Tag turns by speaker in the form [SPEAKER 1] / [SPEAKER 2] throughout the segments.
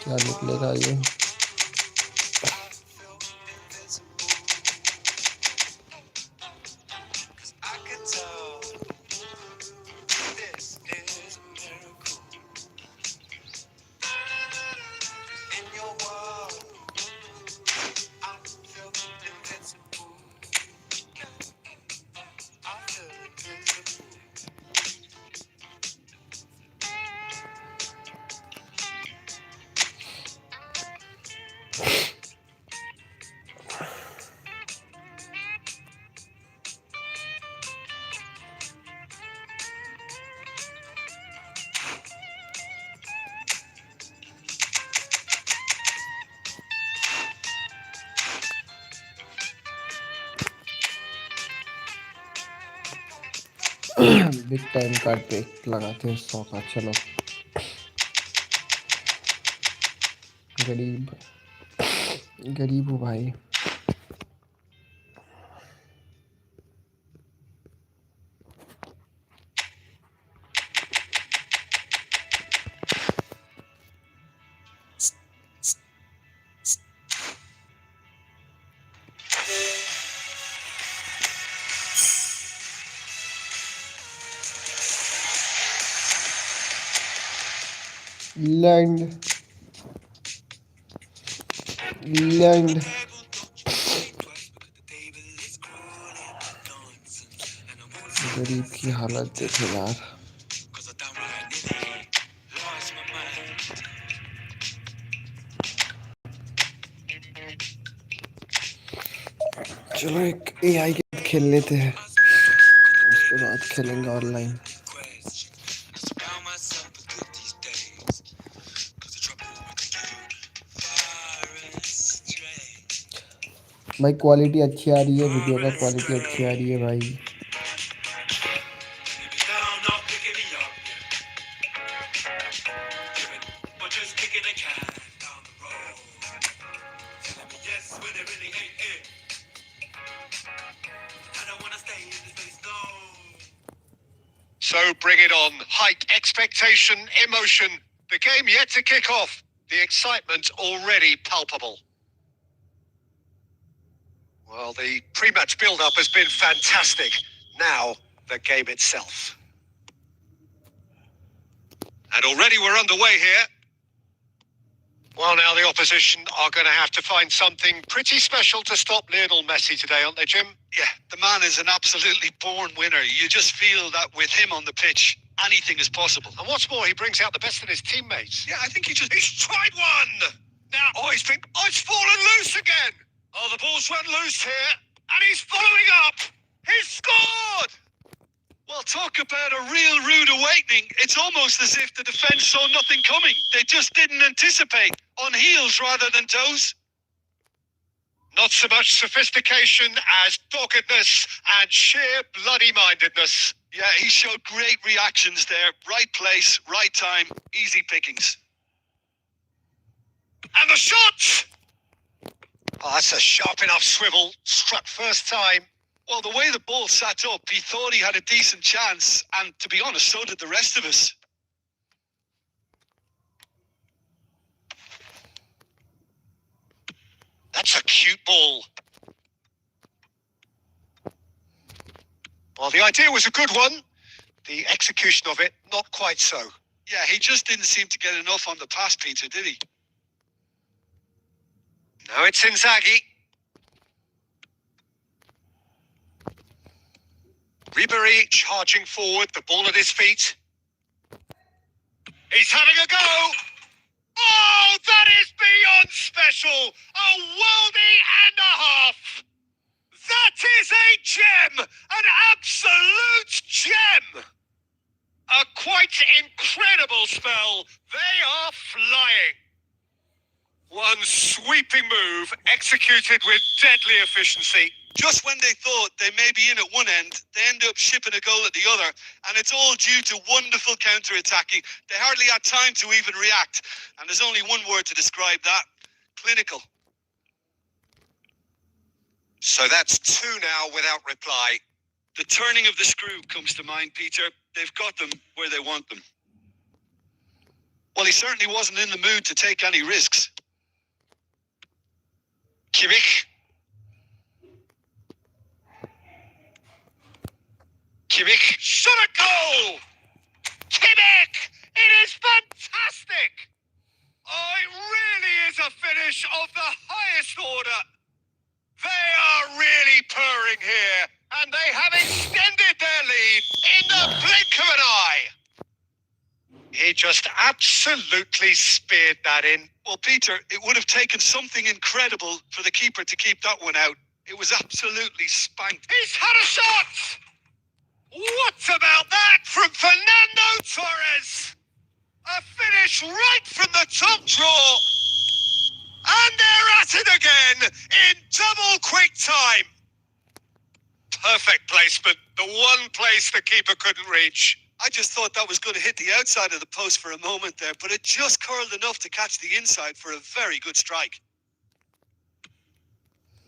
[SPEAKER 1] क्या निकलेगा ये? बिग टाइम कार्ड पे लगाते हैं 100 का। चलो गरीब हो भाई। लैंड गरीब की हालत देखो यार। चलो एक AI के खेल लेते हैं, उसके बाद खेलेंगे ऑनलाइन। भाई क्वालिटी अच्छी आ रही है, वीडियो का क्वालिटी अच्छी आ रही है भाई।
[SPEAKER 2] So bring it on. Hike expectation, emotion. The game yet to kick off. The excitement already palpable. Well, the pre-match build-up has been fantastic. Now, the game itself. And already we're underway here. Well, now the opposition are going to have to find something pretty special to stop Lionel Messi today, aren't they, Jim?
[SPEAKER 3] Yeah, the man is an absolutely born winner. You just feel that with him on the pitch, anything is possible.
[SPEAKER 2] And what's more, he brings out the best in his teammates.
[SPEAKER 3] Yeah, I think he's
[SPEAKER 2] tried one! Now, it's fallen loose again! Oh, the ball's run loose here, and he's following up! He's scored!
[SPEAKER 3] Well, talk about a real rude awakening. It's almost as if the defence saw nothing coming. They just didn't anticipate. On heels rather than toes.
[SPEAKER 2] Not so much sophistication as doggedness and sheer bloody-mindedness.
[SPEAKER 3] Yeah, he showed great reactions there. Right place, right time, easy pickings.
[SPEAKER 2] And the shot! Oh, that's a sharp enough swivel. Struck first time.
[SPEAKER 3] Well, the way the ball sat up, he thought he had a decent chance. And to be honest, so did the rest of us.
[SPEAKER 2] That's a cute ball. Well, the idea was a good one. The execution of it, not quite so.
[SPEAKER 3] Yeah, he just didn't seem to get enough on the pass, Peter, did he?
[SPEAKER 2] Now it's Inzaghi. Ribéry charging forward, the ball at his feet. He's having a go. Oh, that is beyond special. A worldie and a half. That is a gem, an absolute gem. A quite incredible spell. They are flying. One sweeping move executed with deadly efficiency.
[SPEAKER 3] Just when they thought they may be in at one end, they end up shipping a goal at the other, and it's all due to wonderful counter-attacking. They hardly had time to even react, and there's only one word to describe that: clinical.
[SPEAKER 2] So that's two now without reply.
[SPEAKER 3] The turning of the screw comes to mind, Peter. They've got them where they want them. Well, he certainly wasn't in the mood to take any risks.
[SPEAKER 2] Kimmich. Kimmich. Shot a goal! Kimmich! It is fantastic! Oh, it really is a finish of the highest order. They are really purring here, and they have extended their lead in the blink of an eye. He just absolutely speared that in.
[SPEAKER 3] Well, Peter, it would have taken something incredible for the keeper to keep that one out. It was absolutely spanked.
[SPEAKER 2] He's had a shot! What about that from Fernando Torres? A finish right from the top draw. And they're at it again in double quick time. Perfect placement. The one place the keeper couldn't reach.
[SPEAKER 3] I just thought that was going to hit the outside of the post for a moment there, but it just curled enough to catch the inside for a very good strike.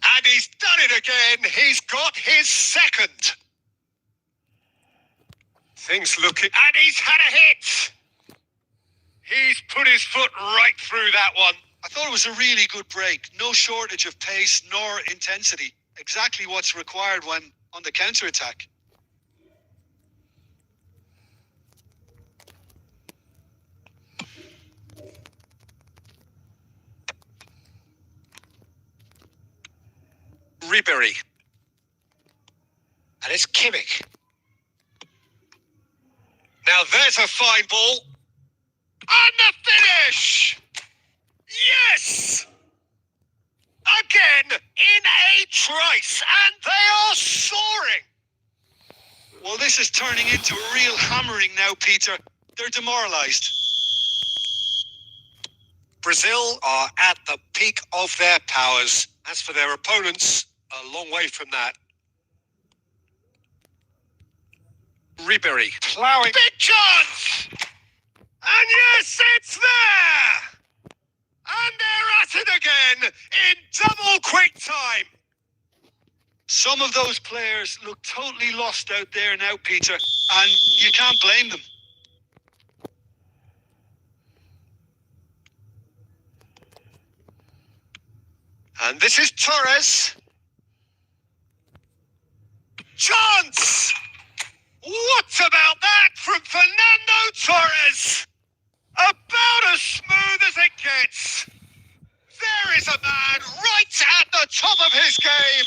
[SPEAKER 2] And he's done it again. He's got his second. Things looking... And he's had a hit. He's put his foot right through that one.
[SPEAKER 3] I thought it was a really good break. No shortage of pace nor intensity. Exactly what's required when on the counter-attack.
[SPEAKER 2] Ribery. And it's Kimmich. Now there's a fine ball. And the finish! Yes! Again, in a trice, and they are soaring!
[SPEAKER 3] Well, this is turning into a real hammering now, Peter. They're demoralised.
[SPEAKER 2] Brazil are at the peak of their powers. As for their opponents, a long way from that. Ribery ploughing. Big chance! And yes, it's there! And they're at it again in double quick time.
[SPEAKER 3] Some of those players look totally lost out there now, Peter, and you can't blame them.
[SPEAKER 2] And this is Torres. Chance! What about that from Fernando Torres? About as smooth as it gets. There is a man right at the top of his game.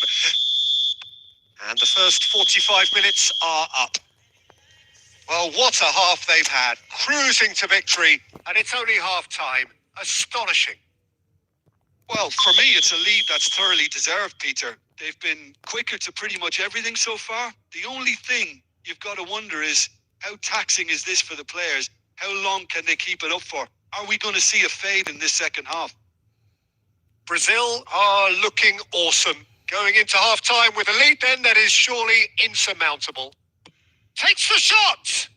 [SPEAKER 2] And the first 45 minutes are up. Well, what a half they've had. Cruising to victory. And it's only half time. Astonishing.
[SPEAKER 3] Well, for me, it's a lead that's thoroughly deserved, Peter. They've been quicker to pretty much everything so far. The only thing you've got to wonder is, how taxing is this for the players? How long can they keep it up for? Are we going to see a fade in this second half?
[SPEAKER 2] Brazil are looking awesome. Going into half-time with a lead then that is surely insurmountable. Takes the shot!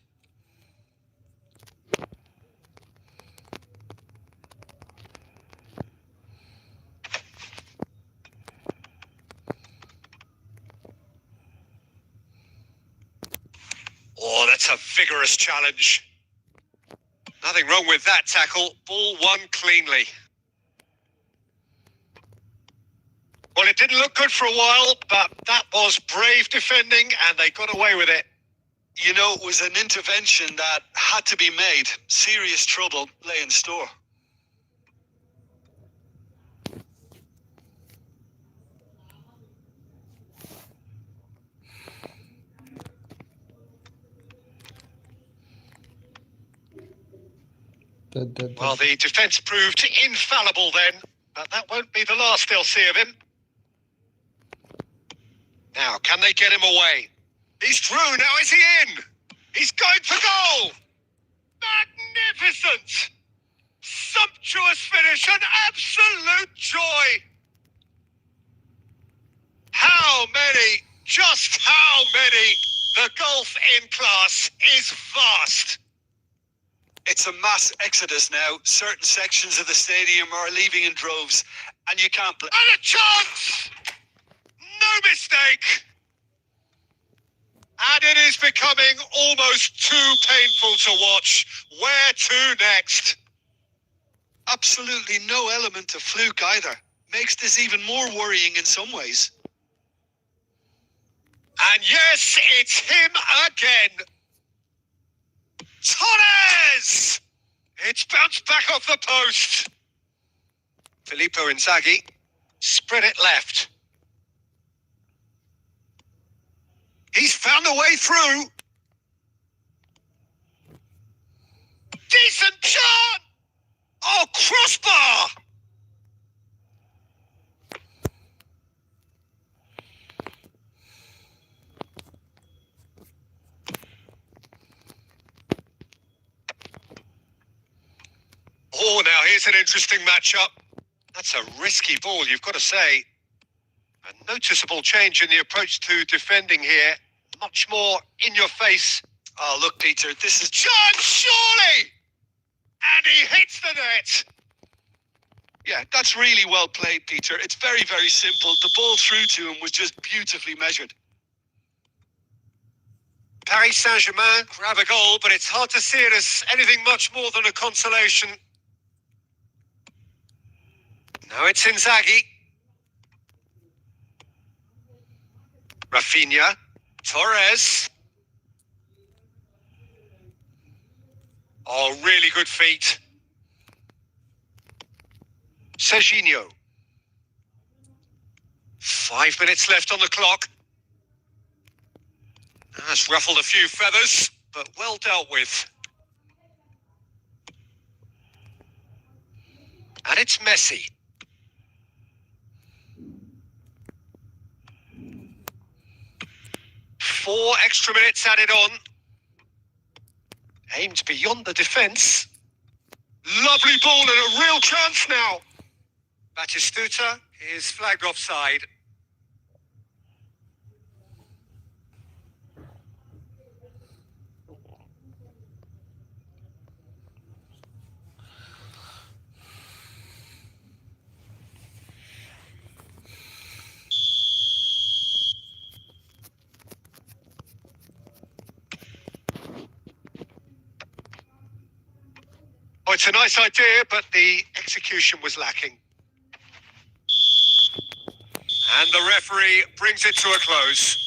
[SPEAKER 2] Oh, that's a vigorous challenge. Nothing wrong with that tackle. Ball won cleanly. Well, it didn't look good for a while, but that was brave defending, and they got away with it.
[SPEAKER 3] You know, it was an intervention that had to be made. Serious trouble lay in store.
[SPEAKER 2] Well, the defence proved infallible then, but that won't be the last they'll see of him. Now, can they get him away? He's through, now is he in? He's going for goal. Magnificent. Sumptuous finish, an absolute joy. How many, just how many? The gulf in class is vast.
[SPEAKER 3] It's a mass exodus now. Certain sections of the stadium are leaving in droves, and you can't blame.
[SPEAKER 2] And a chance! No mistake! And it is becoming almost too painful to watch. Where to next?
[SPEAKER 3] Absolutely no element of fluke either. Makes this even more worrying in some ways.
[SPEAKER 2] And yes, it's him again. Torres! It's bounced back off the post. Filippo Inzaghi spread it left. He's found a way through. Decent shot! Oh, crossbar! Oh, now here's an interesting matchup. That's a risky ball, you've got to say. A noticeable change in the approach to defending here. Much more in your face.
[SPEAKER 3] Oh, look, Peter, this is...
[SPEAKER 2] Chance, surely! And he hits the net.
[SPEAKER 3] Yeah, that's really well played, Peter. It's very, very simple. The ball through to him was just beautifully measured.
[SPEAKER 2] Paris Saint-Germain grab a goal, but it's hard to see it as anything much more than a consolation. Now it's Inzaghi. Rafinha. Torres. Oh, really good feet. Serginho. 5 minutes left on the clock. That's ruffled a few feathers, but well dealt with. And it's Messi. Four extra minutes added on. Aimed beyond the defence. Lovely ball and a real chance now. Batistuta is flagged offside. Oh, it's a nice idea, but the execution was lacking. And the referee brings it to a close.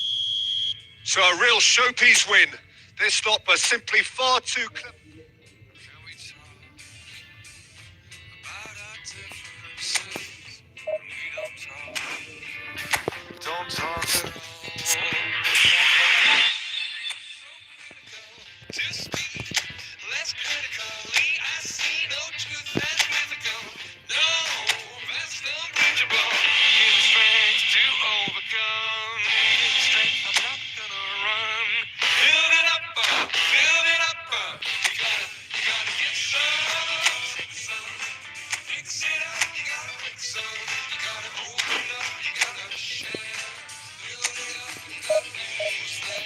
[SPEAKER 2] So a real showpiece win. This stop was simply far too clever.
[SPEAKER 4] Don't talk at all. Just speak less critically. I see no truth that's mythical. No, that's unbridgeable. Give the strength to overcome. Give the strength, I'm not gonna run. Build it up, build it up. You gotta get some, take some. Fix it up, you gotta fix some. You gotta open up, you gotta share. Build it up, you gotta use that.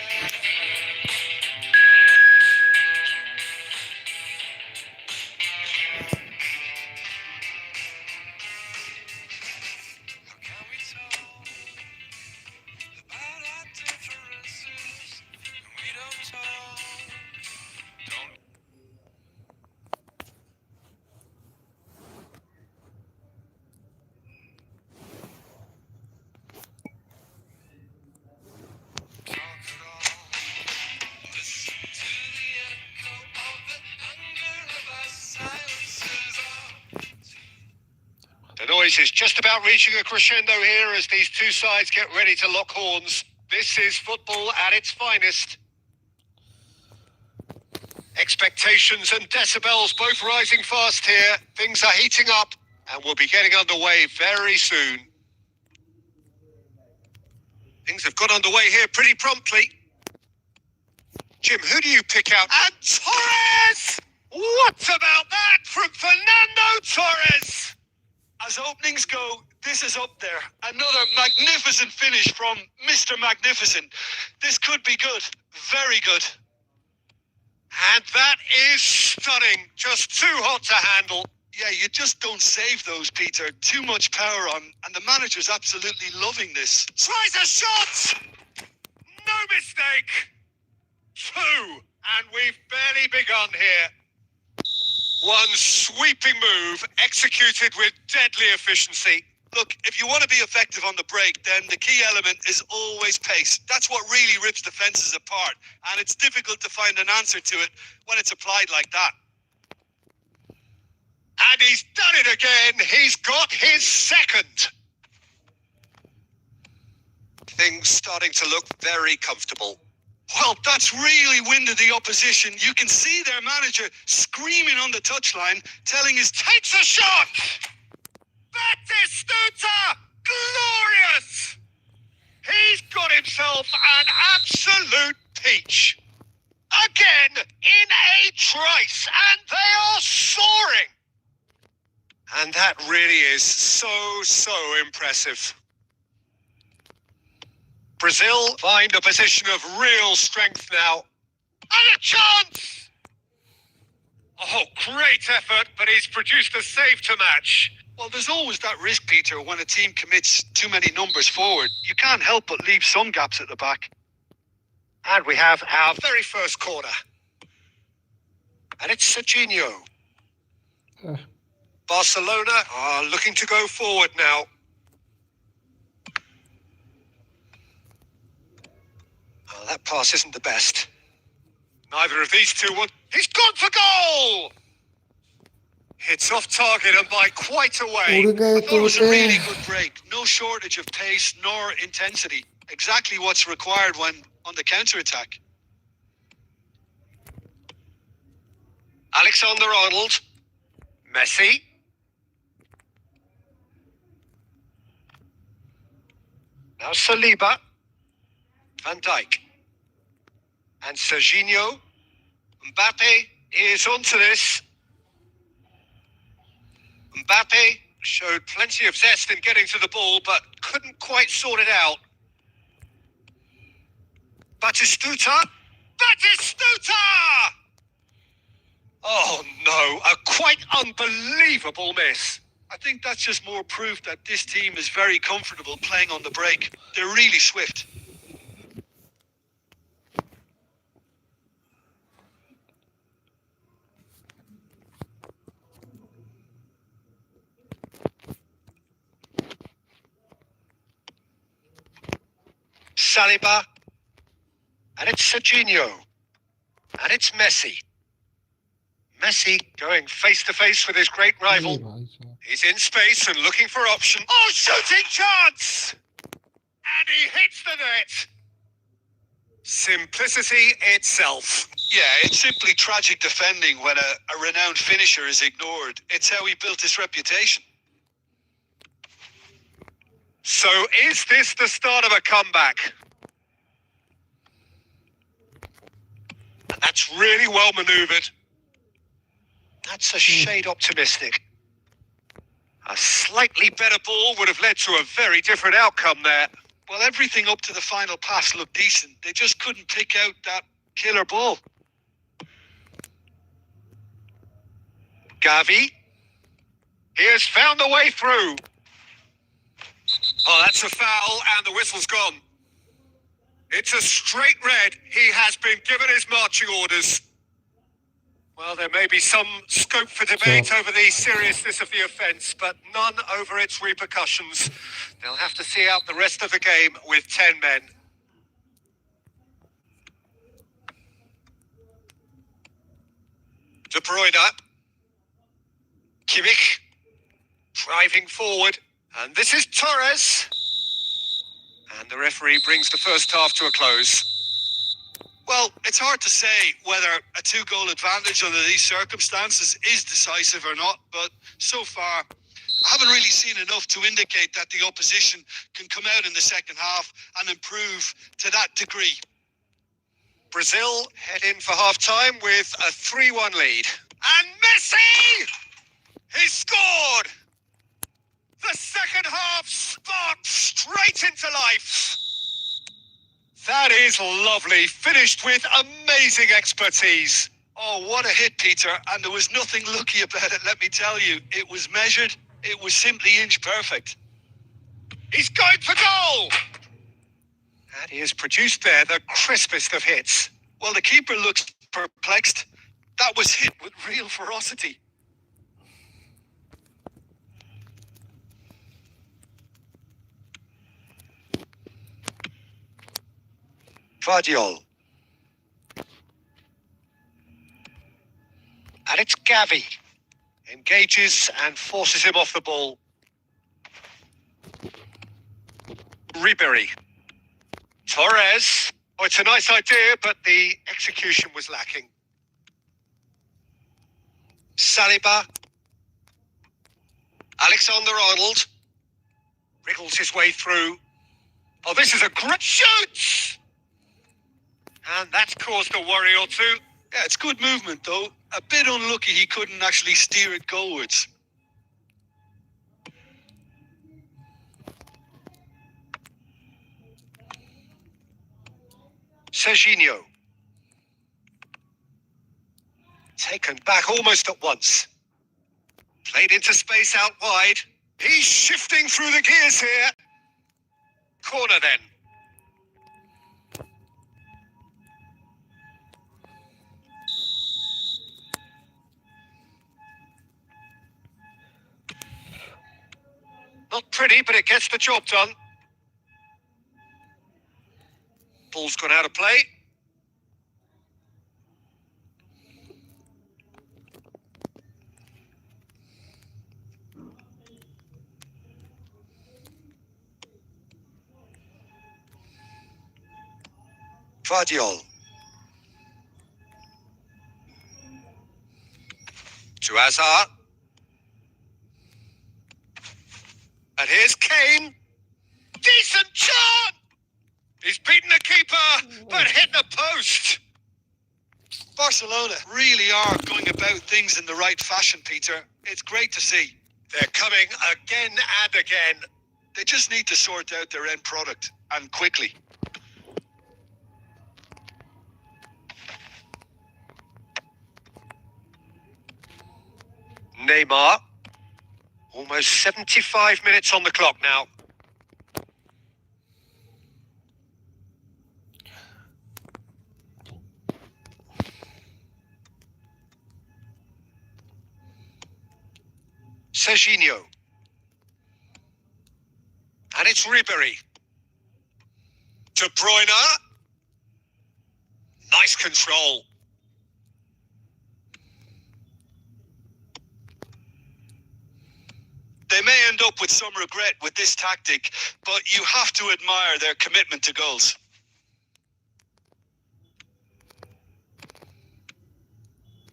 [SPEAKER 4] How can we talk about our differences when we don't talk? Don't talk at all. Listen to the echo of the hunger of our silences.
[SPEAKER 2] The noise is just about reaching a crescendo here as these two sides get ready to lock horns. This is football at its finest. Expectations and decibels both rising fast here. Things are heating up and we'll be getting underway very soon. Things have got underway here pretty promptly. Jim, who do you pick out? And Torres! What about that from Fernando Torres?
[SPEAKER 3] As openings go, this is up there. Another magnificent finish from Mr. Magnificent. This could be good. Very good.
[SPEAKER 2] And that is stunning. Just too hot to handle.
[SPEAKER 3] Yeah, you just don't save those, Peter. Too much power on, and the manager's absolutely loving this.
[SPEAKER 2] Tries a shot! No mistake. 2. And we've barely begun here. One sweeping move, executed with deadly efficiency.
[SPEAKER 3] Look, if you want to be effective on the break, then the key element is always pace. That's what really rips defenses apart, and it's difficult to find an answer to it when it's applied like that.
[SPEAKER 2] And he's done it again. He's got his second. Things starting to look very comfortable.
[SPEAKER 3] Well, that's really winded the opposition. You can see their manager screaming on the touchline, telling his
[SPEAKER 2] Takes a shot! Batistuta! Glorious! He's got himself an absolute peach. Again, in a trice, and they are soaring. And that really is so impressive. Brazil find a position of real strength now. And a chance! Oh, great effort, but he's produced a save to match.
[SPEAKER 3] Well, there's always that risk, Peter, when a team commits too many numbers forward. You can't help but leave some gaps at the back.
[SPEAKER 2] And we have our very first corner. And it's Serginho. Barcelona are looking to go forward now. Oh, that pass isn't the best. Neither of these two want... He's gone for goal! It's off target and by quite a way.
[SPEAKER 1] उड़ गए
[SPEAKER 3] I thought it was a
[SPEAKER 1] तोते
[SPEAKER 3] really good break. No shortage of pace nor intensity. Exactly what's required when on the counter-attack.
[SPEAKER 2] Alexander-Arnold. Messi. Now Saliba. Van Dijk. And Serginho. Mbappe is onto this. Mbappe showed plenty of zest in getting to the ball, but couldn't quite sort it out. Batistuta. Batistuta! Oh no, a quite unbelievable miss.
[SPEAKER 3] I think that's just more proof that this team is very comfortable playing on the break. They're really swift.
[SPEAKER 2] Saliba. And it's Serginho. And it's Messi. Messi going face to face with his great
[SPEAKER 1] ये
[SPEAKER 2] rival.
[SPEAKER 1] भाई साहब
[SPEAKER 2] He's in space and looking for option. Oh, shooting chance! And he hits the net. Simplicity itself.
[SPEAKER 3] Yeah, it's simply tragic defending when a renowned finisher is ignored. It's how he built his reputation.
[SPEAKER 2] So is this the start of a comeback? And that's really well manoeuvred. That's a shade optimistic. A slightly better ball would have led to a very different outcome there.
[SPEAKER 3] Well, everything up to the final pass looked decent. They just couldn't pick out that killer ball.
[SPEAKER 2] Gavi. He has found the way through. Oh, that's a foul and the whistle's gone. It's a straight red. He has been given his marching orders. Well, there may be some scope for debate over the seriousness of the offence, but none over its repercussions. They'll have to see out the rest of the game with 10 men. De Bruyne. Kimmich. Driving forward. And this is Torres. And the referee brings the first half to a close.
[SPEAKER 3] Well, it's hard to say whether a 2-goal advantage under these circumstances is decisive or not, but so far, I haven't really seen enough to indicate that the opposition can come out in the second half and improve to that degree.
[SPEAKER 2] Brazil head in for half-time with a 3-1 lead. And Messi! He scored! The second half sparked straight into life. That is lovely. Finished with amazing expertise.
[SPEAKER 3] Oh, what a hit, Peter. And there was nothing lucky about it, let me tell you. It was measured. It was simply inch perfect.
[SPEAKER 2] He's going for goal! And he has produced there the crispest of hits.
[SPEAKER 3] Well, the keeper looks perplexed. That was hit with real ferocity.
[SPEAKER 2] Vardiol. And it's Gavi. Engages and forces him off the ball. Ribery. Torres. Oh, it's a nice idea, but the execution was lacking. Saliba. Alexander-Arnold. Wriggles his way through. Oh, this is a great shoot! And that's caused a worry or two.
[SPEAKER 3] Yeah, it's good movement, though. A bit unlucky he couldn't actually steer it goalwards.
[SPEAKER 2] Serginho. Taken back almost at once. Played into space out wide. He's shifting through the gears here. Corner then. Not pretty, but it gets the job done. Ball's gone out of play. Vardiol. To Hazard. And here's Kane. Decent shot! He's beaten the keeper, but hit the post.
[SPEAKER 3] Barcelona really are going about things in the right fashion, Peter. It's great to see.
[SPEAKER 2] They're coming again and again.
[SPEAKER 3] They just need to sort out their end product, and quickly.
[SPEAKER 2] Neymar. Almost 75 minutes on the clock now. Serginho. And it's Ribery. De Bruyne. Nice control.
[SPEAKER 3] They may end up with some regret with this tactic, but you have to admire their commitment to goals.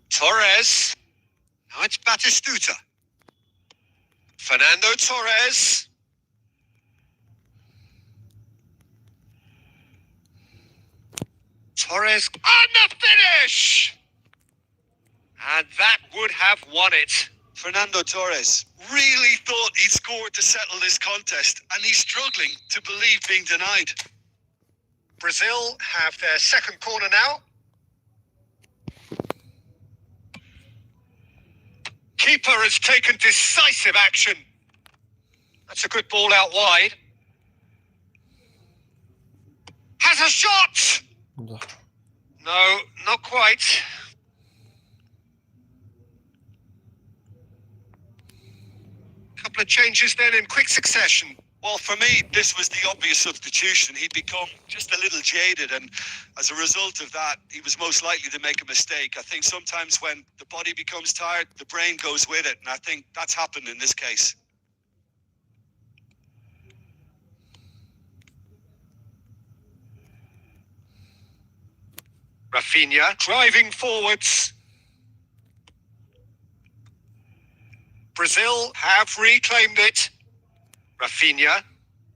[SPEAKER 2] Torres. Now it's Batistuta. Fernando Torres. Torres on the finish! And that would have won it.
[SPEAKER 3] Fernando Torres really thought he'd scored to settle this contest, and he's struggling to believe being denied.
[SPEAKER 2] Brazil have their second corner now. Keeper has taken decisive action. That's a good ball out wide. Has a shot! No, not quite. Couple of changes then in quick succession.
[SPEAKER 3] Well, for me, this was the obvious substitution. He'd become just a little jaded, and as a result of that, he was most likely to make a mistake. I think sometimes when the body becomes tired, the brain goes with it, and I think that's happened in this case.
[SPEAKER 2] Rafinha driving forwards. Brazil have reclaimed it. Rafinha.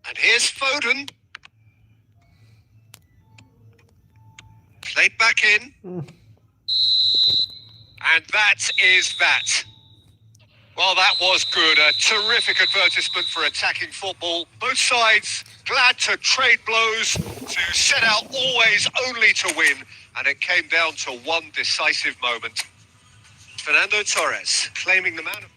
[SPEAKER 2] And here's Foden. Played back in. And that is that. Well, that was good. A terrific advertisement for attacking football. Both sides glad to trade blows, to set out always only to win. And it came down to one decisive moment. Fernando Torres claiming the man of...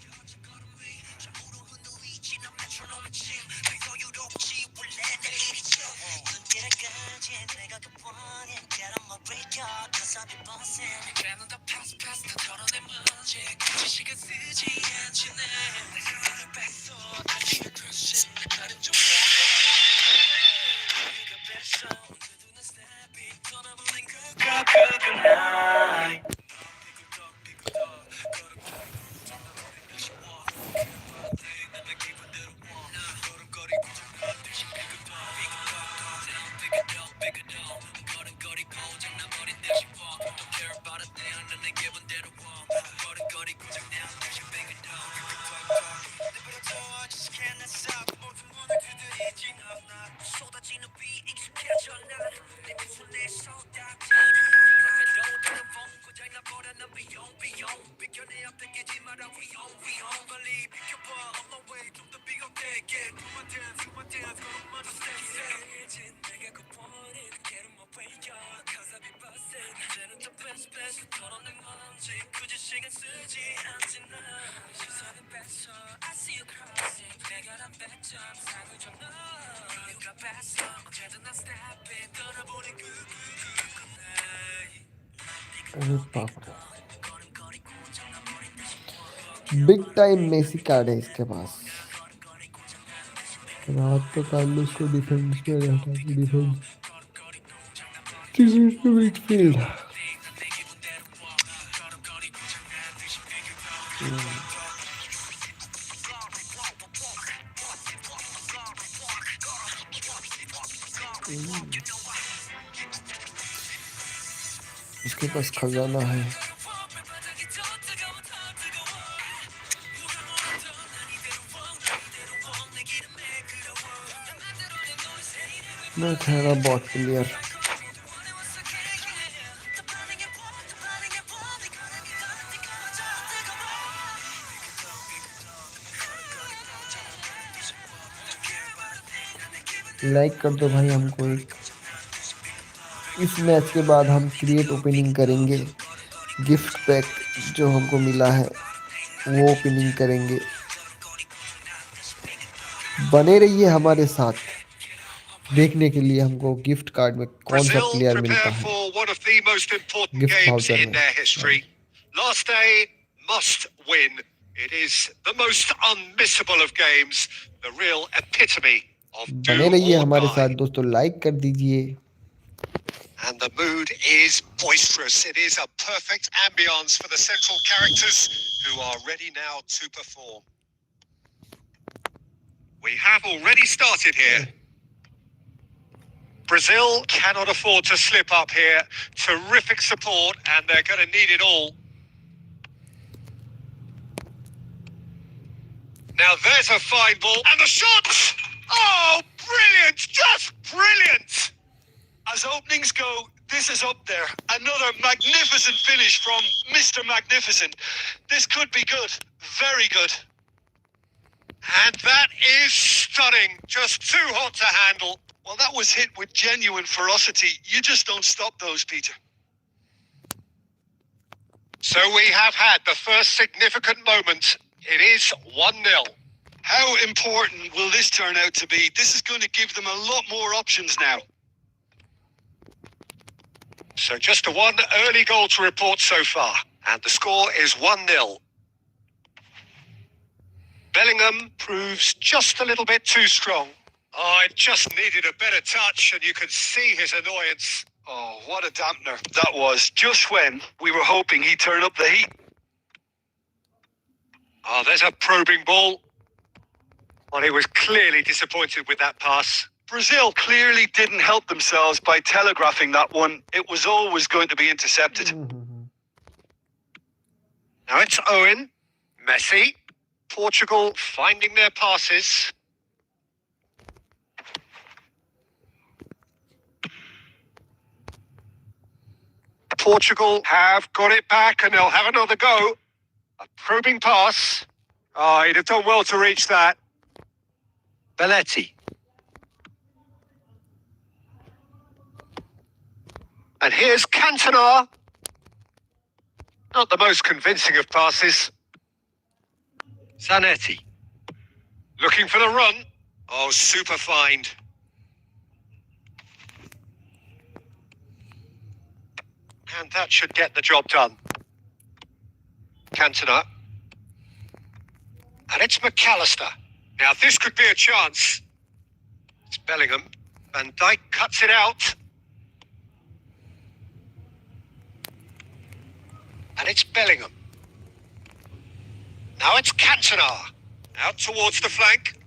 [SPEAKER 1] अरे बाप रे, big time Messi card है इसके पास। रात तो Carlos को defence में हटा के डिफेंस मिडफील्ड। इसके पास खजाना है। मैं ठहरा बॉट प्लेयर। लाइक कर दो भाई हमको एक। इस मैच के बाद हम क्रिएट ओपनिंग करेंगे, गिफ्ट पैक जो हमको मिला है वो ओपनिंग करेंगे। बने रहिए हमारे साथ देखने के लिए हमको गिफ्ट कार्ड में कौन सा
[SPEAKER 2] Brazil
[SPEAKER 1] प्लेयर मिलता
[SPEAKER 2] prepare
[SPEAKER 1] है।
[SPEAKER 2] for one of the most important
[SPEAKER 1] gift
[SPEAKER 2] games
[SPEAKER 1] voucher
[SPEAKER 2] in
[SPEAKER 1] में
[SPEAKER 2] their history. Last day must win. It is the most unmissable of games, the real epitome of do
[SPEAKER 1] बने रहिए
[SPEAKER 2] or
[SPEAKER 1] हमारे साथ
[SPEAKER 2] die.
[SPEAKER 1] दोस्तों, like कर दीजिए।
[SPEAKER 2] And the mood is boisterous. It is a perfect ambience for the central characters who are ready now to perform. We have already started here. Brazil cannot afford to slip up here. Terrific support, and they're going to need it all. Now there's a fine ball, and the shot! Oh, brilliant! Just brilliant!
[SPEAKER 3] As openings go, this is up there. Another magnificent finish from Mr. Magnificent. This could be good. Very good.
[SPEAKER 2] And that is stunning. Just too hot to handle.
[SPEAKER 3] Well, that was hit with genuine ferocity. You just don't stop those, Peter.
[SPEAKER 2] So we have had the first significant moment. It is 1-0.
[SPEAKER 3] How important will this turn out to be? This is going to give them a lot more options now.
[SPEAKER 2] So just one early goal to report so far. And the score is 1-0. Bellingham proves just a little bit too strong. Oh, it just needed a better touch, and you could see his annoyance.
[SPEAKER 3] Oh, what a dampener that was, just when we were hoping he'd turn up the heat.
[SPEAKER 2] Oh, there's a probing ball. Well, he was clearly disappointed with that pass.
[SPEAKER 3] Brazil clearly didn't help themselves by telegraphing that one. It was always going to be intercepted.
[SPEAKER 2] Now it's Owen, Messi, Portugal finding their passes. Portugal have got it back and they'll have another go. A probing pass. Oh, he'd have done well to reach that. Belletti. And here's Cantona. Not the most convincing of passes. Zanetti. Looking for the run. Oh, super find. And that should get the job done. Cantona. And it's McAllister. Now this could be a chance. It's Bellingham. Van Dijk cuts it out. And it's Bellingham. Now it's Cantona. Out towards the flank.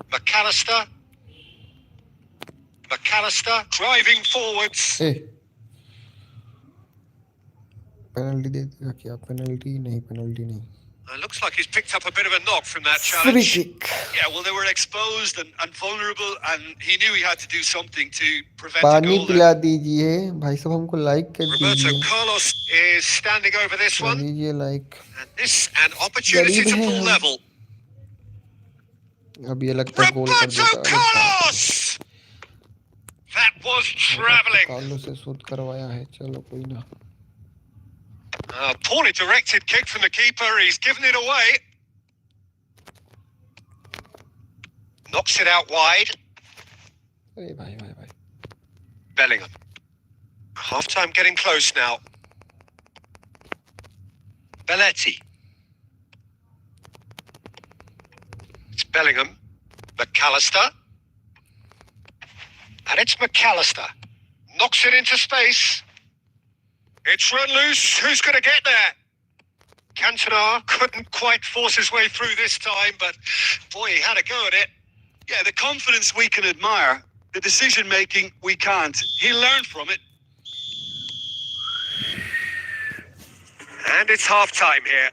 [SPEAKER 2] McAllister. McAllister driving forwards.
[SPEAKER 1] A penalty दे देगा क्या? Penalty नहीं.
[SPEAKER 2] Looks like he's picked up a bit of a knock from that
[SPEAKER 1] Free
[SPEAKER 2] challenge.
[SPEAKER 1] kick.
[SPEAKER 2] Yeah, well, they were exposed and vulnerable, and he knew he had to do something to prevent a
[SPEAKER 1] पानी
[SPEAKER 2] goal.
[SPEAKER 1] पिला दीजिए भाई साहब, हमको like कर
[SPEAKER 2] Roberto
[SPEAKER 1] दीजिए.
[SPEAKER 2] Carlos is standing over this
[SPEAKER 1] कर
[SPEAKER 2] one,
[SPEAKER 1] दीजिए like.
[SPEAKER 2] and this an opportunity
[SPEAKER 1] गरीब
[SPEAKER 2] to
[SPEAKER 1] हैं
[SPEAKER 2] pull
[SPEAKER 1] हम.
[SPEAKER 2] level.
[SPEAKER 1] अब ये लगता है गोल कर
[SPEAKER 2] Roberto
[SPEAKER 1] देगा. अरे
[SPEAKER 2] Carlos! That was travelling.
[SPEAKER 1] Carlo से शूट करवाया है. चलो कोई ना.
[SPEAKER 2] Poorly directed kick from the keeper. He's given it away. Knocks it out wide.
[SPEAKER 1] अरे भाई.
[SPEAKER 2] Bellingham. Half-time getting close now. Belletti. It's Bellingham. McAllister. And it's McAllister. Knocks it into space. It's run loose. Who's going to get there? Cantona couldn't quite force his way through this time, but boy, he had a go at it.
[SPEAKER 3] Yeah, the confidence we can admire, the decision making we can't. He learned from it.
[SPEAKER 2] And it's half-time here.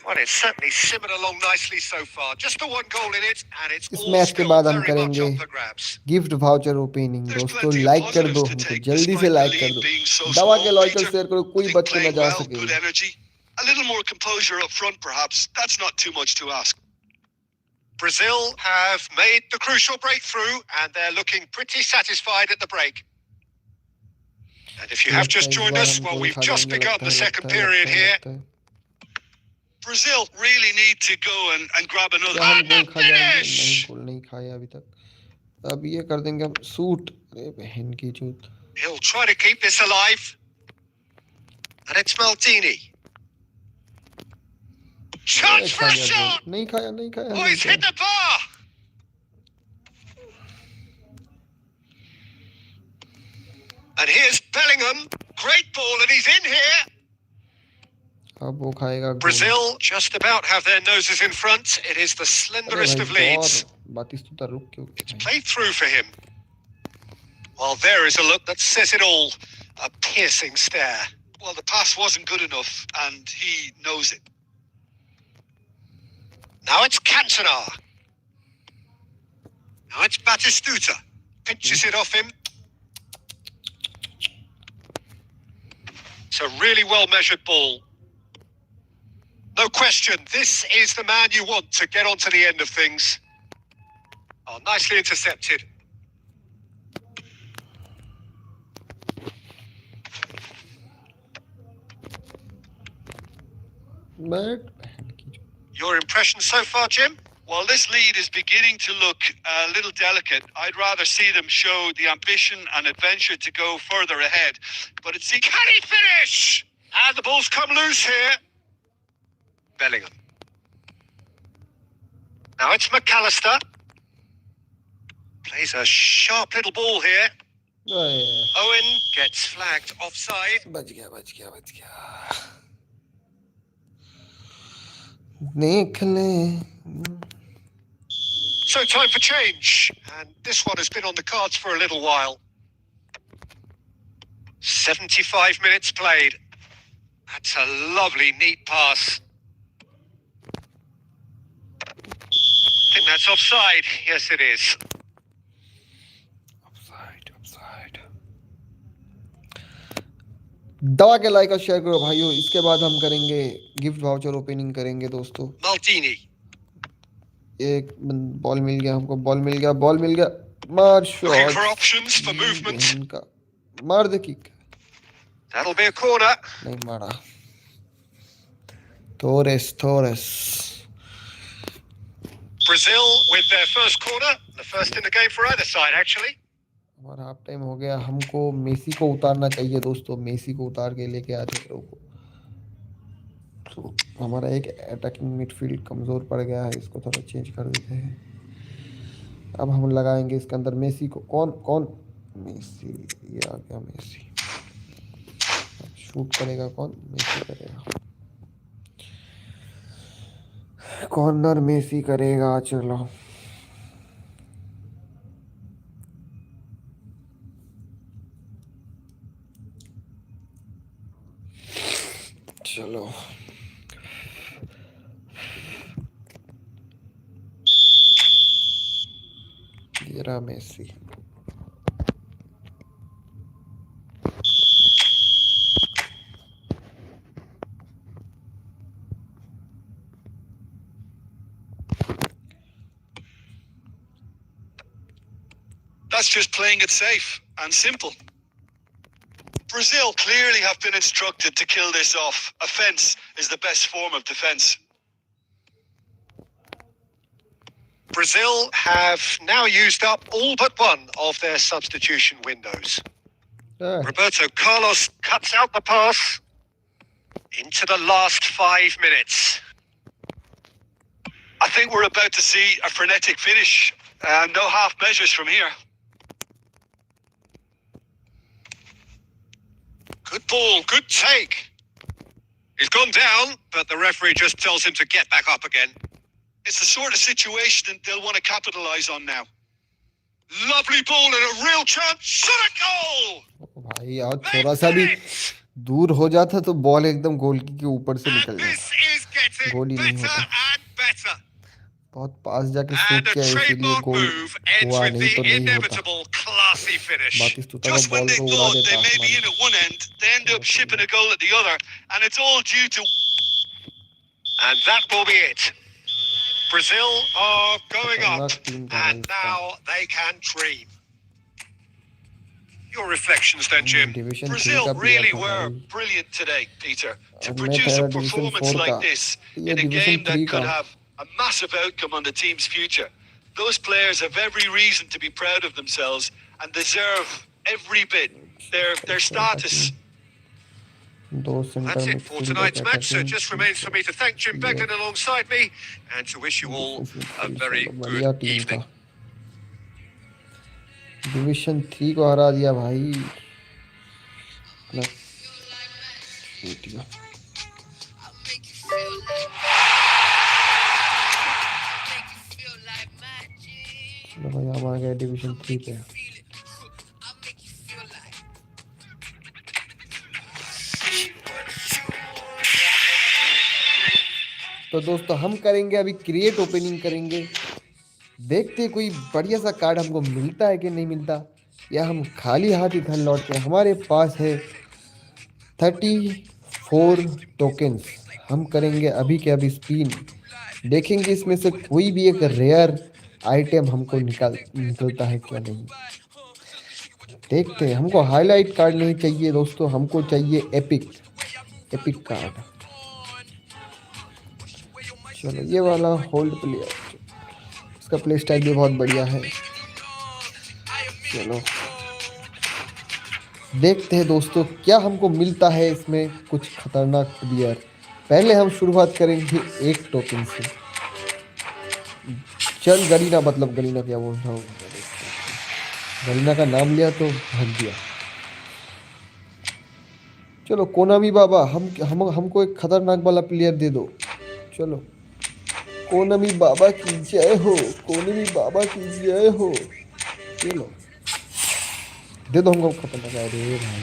[SPEAKER 2] Well, it's certainly simmered along nicely so far. Just the one goal in it, and it's
[SPEAKER 1] इस
[SPEAKER 2] all
[SPEAKER 1] match के
[SPEAKER 2] still
[SPEAKER 1] बाद हम
[SPEAKER 2] very much
[SPEAKER 1] करेंगे
[SPEAKER 2] up for grabs.
[SPEAKER 1] Gift voucher opening.
[SPEAKER 3] There's
[SPEAKER 1] दोस्तों
[SPEAKER 3] plenty of
[SPEAKER 1] like कर दो,
[SPEAKER 3] positives to
[SPEAKER 1] हमको
[SPEAKER 3] take,
[SPEAKER 1] जल्दी से
[SPEAKER 3] despite the
[SPEAKER 1] लाइक कर
[SPEAKER 3] lead
[SPEAKER 1] दो.
[SPEAKER 3] being so
[SPEAKER 1] दवा
[SPEAKER 3] small.
[SPEAKER 1] के लॉयकल
[SPEAKER 3] Peter,
[SPEAKER 1] शेयर करो,
[SPEAKER 3] I
[SPEAKER 1] कोई
[SPEAKER 3] think
[SPEAKER 1] बच के ना
[SPEAKER 3] playing
[SPEAKER 1] जा
[SPEAKER 3] well,
[SPEAKER 1] सके.
[SPEAKER 3] good energy, a little more composure up front, perhaps. That's not too much to ask.
[SPEAKER 2] Brazil have made the crucial breakthrough, and they're looking pretty satisfied at the break. And if you have just joined us, well, we've just begun the second period here.
[SPEAKER 3] Brazil really need to go and grab another.
[SPEAKER 1] क्या हम
[SPEAKER 3] And
[SPEAKER 1] goal
[SPEAKER 3] the
[SPEAKER 1] खा जाएंगे? नहीं,
[SPEAKER 3] finish!
[SPEAKER 1] गोल नहीं खाए अभी तक. अब ये कर देंगे हम सूट. अरे बहन की चूत.
[SPEAKER 2] He'll try to keep this alive. And it's Maldini. Chance for a shot!
[SPEAKER 1] नहीं खाया.
[SPEAKER 2] Oh, he's hit the bar! And here's Bellingham. Great ball, and he's in here.
[SPEAKER 1] अब वो खाएगा गोल.
[SPEAKER 2] Brazil just about have their noses in front. It is the slenderest of leads.
[SPEAKER 1] बातिस्तुता रुक क्यों?
[SPEAKER 2] It's played through for him. Well, there is a look that says it all. A piercing stare.
[SPEAKER 3] Well, the pass wasn't good enough, and he knows it.
[SPEAKER 2] Now it's Cantona. Now it's Batistuta. Pinches it off him. It's a really well-measured ball. No question, this is the man you want to get onto the end of things. Oh, nicely intercepted. Your impression so far, Jim?
[SPEAKER 3] Well, this lead is beginning to look a little delicate. I'd rather see them show the ambition and adventure to go further ahead. But it's...
[SPEAKER 2] Can he finish? And the ball's come loose here. Bellingham. Now it's McAllister. Plays a sharp little ball here. Owen gets flagged offside.
[SPEAKER 1] बच गया. देख ले.
[SPEAKER 2] So time for change. And this one has been on the cards for a little while. 75 minutes played. That's a lovely, neat pass. I think that's offside. Yes, it is.
[SPEAKER 1] Offside. दबा के like और share करो भाइयों। इसके बाद हम करेंगे gift voucher opening करेंगे दोस्तों।
[SPEAKER 2] Maldini.
[SPEAKER 1] एक बॉल मिल गया हमको, बॉल मिल गया, बॉल मिल गया। मार
[SPEAKER 2] Looking
[SPEAKER 1] shot,
[SPEAKER 2] for options for movement.
[SPEAKER 1] बहन का मार दे kick.
[SPEAKER 2] That'll be a corner.
[SPEAKER 1] नहीं मारा। थोरेस थोरेस।
[SPEAKER 2] Brazil with their first corner. The first in the game for either side, actually.
[SPEAKER 1] हमारा हाफ टाइम हो गया। हमको मेसी को उतारना चाहिए दोस्तों। मेसी को उतार के लेके आते हैं लोगों को। तो हमारा एक अटैकिंग मिडफील्ड कमज़ोर पड़ गया है, इसको थोड़ा चेंज कर देते हैं। अब हम लगाएंगे इसके अंदर मेसी को। कौन कौन? मेसी, ये आ गया मेसी। अब शूट करेगा कौन? मेसी करेगा। कॉर्नर मेसी करेगा। चलो चलो ये रहा Messi.
[SPEAKER 3] That's just playing it safe and simple. Brazil clearly have been instructed to kill this off. Offence is the best form of defence.
[SPEAKER 2] Brazil have now used up all but one of their substitution windows. Roberto Carlos cuts out the pass into the last 5 minutes.
[SPEAKER 3] I think we're about to see a frenetic finish. No half measures from here.
[SPEAKER 2] Good ball, good take. He's gone down, but the referee just tells him to get back up again.
[SPEAKER 3] It's the sort of situation they'll want to capitalise on now. Lovely ball and a real chance. Shot a goal!
[SPEAKER 1] भाई और थोड़ा सा भी दूर हो जाता तो ball एकदम गोल के ऊपर से निकल जाता। गोल ही नहीं होता। बहुत पास जाके शूट किया इसीलिए गोल हुआ, नहीं तो नहीं होता। बातिस्तुता का बॉल को उड़ा देता।
[SPEAKER 3] They may be in at one end, they end up shipping a goal at the other, and it's all due to.
[SPEAKER 2] And that will be it. Brazil are going up, and now they can dream. Your reflections then, Jim.
[SPEAKER 3] Brazil really were brilliant today, Peter, to produce a performance like this in a game that could have a massive outcome on the team's future. Those players have every reason to be proud of themselves and deserve every bit their status.
[SPEAKER 2] That's it for tonight's match. So it just remains for me to thank Jim Beglin alongside me and to wish you all a very good evening.
[SPEAKER 1] Division 3 को हरा दिया भाई। चलो भाई हम आ गए division 3 पे। तो दोस्तों हम करेंगे अभी क्रिएट ओपनिंग करेंगे। देखते कोई बढ़िया सा कार्ड हमको मिलता है कि नहीं मिलता, या हम खाली हाथ इधर लौटते हैं। हमारे पास है 34 टोकन्स। हम करेंगे अभी के अभी स्पिन, देखेंगे इसमें से कोई भी एक रेयर आइटम हमको निकलता है क्या नहीं। देखते हैं। हमको हाईलाइट कार्ड नहीं चाहिए दोस्तों, हमको चाहिए एपिक कार्ड। चलो ये वाला होल्ड प्लेयर, इसका प्ले स्टाइल भी बहुत बढ़िया है। चलो देखते हैं दोस्तों क्या हमको मिलता है इसमें कुछ खतरनाक प्लेयर। पहले हम शुरुआत करेंगे एक टोकन से। चल गरीना, मतलब गरीना क्या बोल रहा हूँ, गरीना का नाम लिया तो भाग दिया। चलो कोनामी बाबा, हमको एक खतरनाक वाला प्लेयर दे दो। चलो कोनामी बाबा की जय हो, कोनामी बाबा की जय हो। चलो दे दो हमको खतरनाक। अरे भाई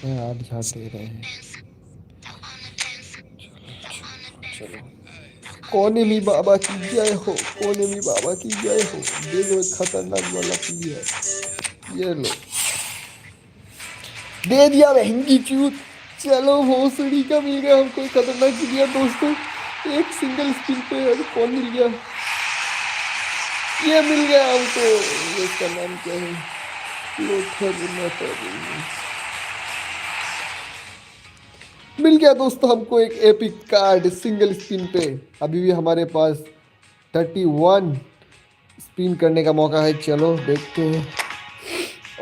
[SPEAKER 1] क्या आठ झाड़ दे रहे हैं। चलो कोनामी बाबा की जय हो, कोनामी बाबा की जय हो। दे दो एक खतरनाक वाला प्लेयर। ये लो दे दिया महंगी चूत। चलो भोसड़ी का मिल गया हमको एक खतरनाक प्लेयर दोस्तों। एक सिंगल स्पिन पे अरे कौन मिल गया? ये मिल गया हमको। ये इसका नाम क्या है? लोथर मिल गया दोस्तों हमको एक एपिक कार्ड सिंगल स्पिन पे। अभी भी हमारे पास 31 स्पिन करने का मौका है। चलो देखते हैं।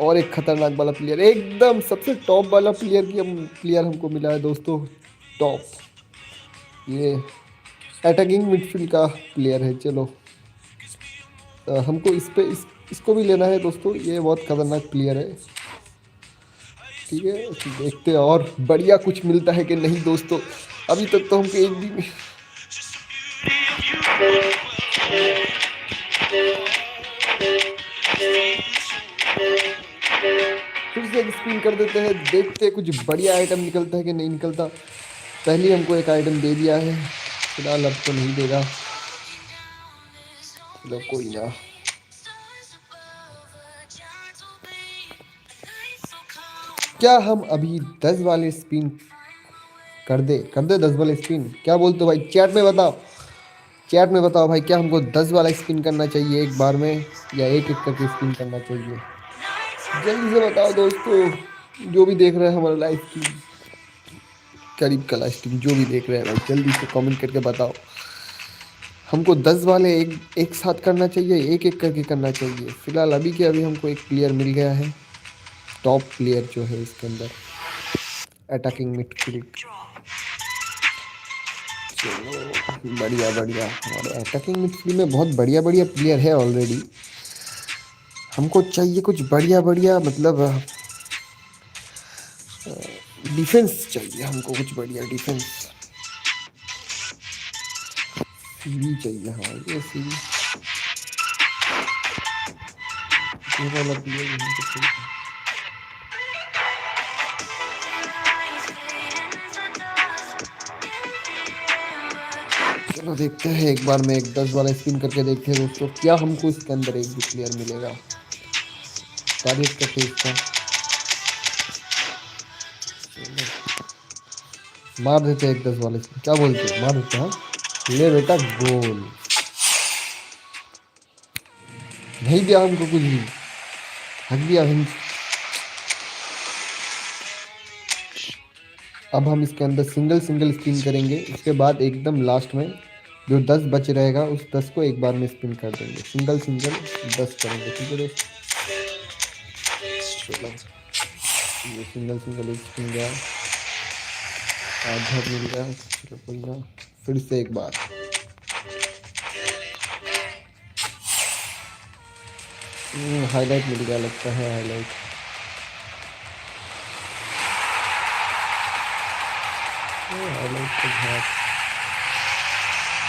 [SPEAKER 1] और एक खतरनाक वाला प्लेयर, एकदम सबसे टॉप वाला प्लेयर हमको मिला है दोस्तों। टॉप, ये अटैकिंग मिडफील्ड का प्लेयर है। चलो हमको इसको भी लेना है दोस्तों। ये बहुत खतरनाक प्लेयर है। ठीक है, देखते हैं और बढ़िया कुछ मिलता है कि नहीं दोस्तों। अभी तक तो हमको एक भी फिर से एक स्पिन कर देते हैं। देखते हैं कुछ बढ़िया आइटम निकलता है कि नहीं निकलता। पहले हमको एक आइटम दे दिया है, फिलहाल अब तो नहीं देगा। चलो कोई ना। क्या हम अभी 10 वाले स्पिन कर दे 10 वाले स्पिन? क्या बोलते हो भाई? चैट में बताओ, चैट में बताओ भाई, क्या हमको 10 वाला स्पिन करना चाहिए एक बार में, या एक एक करके स्पिन करना चाहिए? जल्दी से बताओ दोस्तों। जो भी देख रहे हैं हमारा लाइव स्ट्रीम, करीब का लाइव स्ट्रीम जो भी देख रहे हैं भाई, जल्दी से कमेंट करके बताओ हमको 10 वाले एक साथ करना चाहिए, एक एक करके करना चाहिए? फिलहाल अभी के अभी हमको एक प्लेयर मिल गया है, टॉप प्लेयर जो है इसके अंदर, अटैकिंग मिडफील्ड। चलो बढ़िया बढ़िया, हमारे अटैकिंग मिडफील्ड में बहुत बढ़िया बढ़िया प्लेयर है ऑलरेडी। हमको चाहिए कुछ बढ़िया बढ़िया, मतलब डिफेंस चाहिए हमको, कुछ बढ़िया डिफेंस। सीवी चाहिए, हाँ ये सीवी वाला प्लेयर हमको चाहिए। चलो देखते हैं एक बार में एक 10 वाला स्पिन करके देखते हैं दोस्तों, क्या हमको इसके अंदर एक भी प्लेयर मिलेगा। टारगेट करते हैं इसका, मार देते हैं एक 10 वाले स्पिन। क्या बोलते हैं, मार देते हैं? ले बेटा गोल। नहीं दिया हमको कुछ भी, हक दिया हम। अब हम इसके अंदर सिंगल सिंगल स्पिन करेंगे, उसके बाद एकदम लास्ट में जो 10 बच रहेगा उस 10 को एक बार में स्पिन कर देंगे। सिंगल सिंगल 10 करेंगे, ठीक है दोस्त? चलो ये सिंगल सिंगल एक स्पिन गया, आधा मिल गया। चलो कोई ना, फिर से एक बार। हाईलाइट मिल गया लगता है, हाईलाइट। हाईलाइट तो घाट,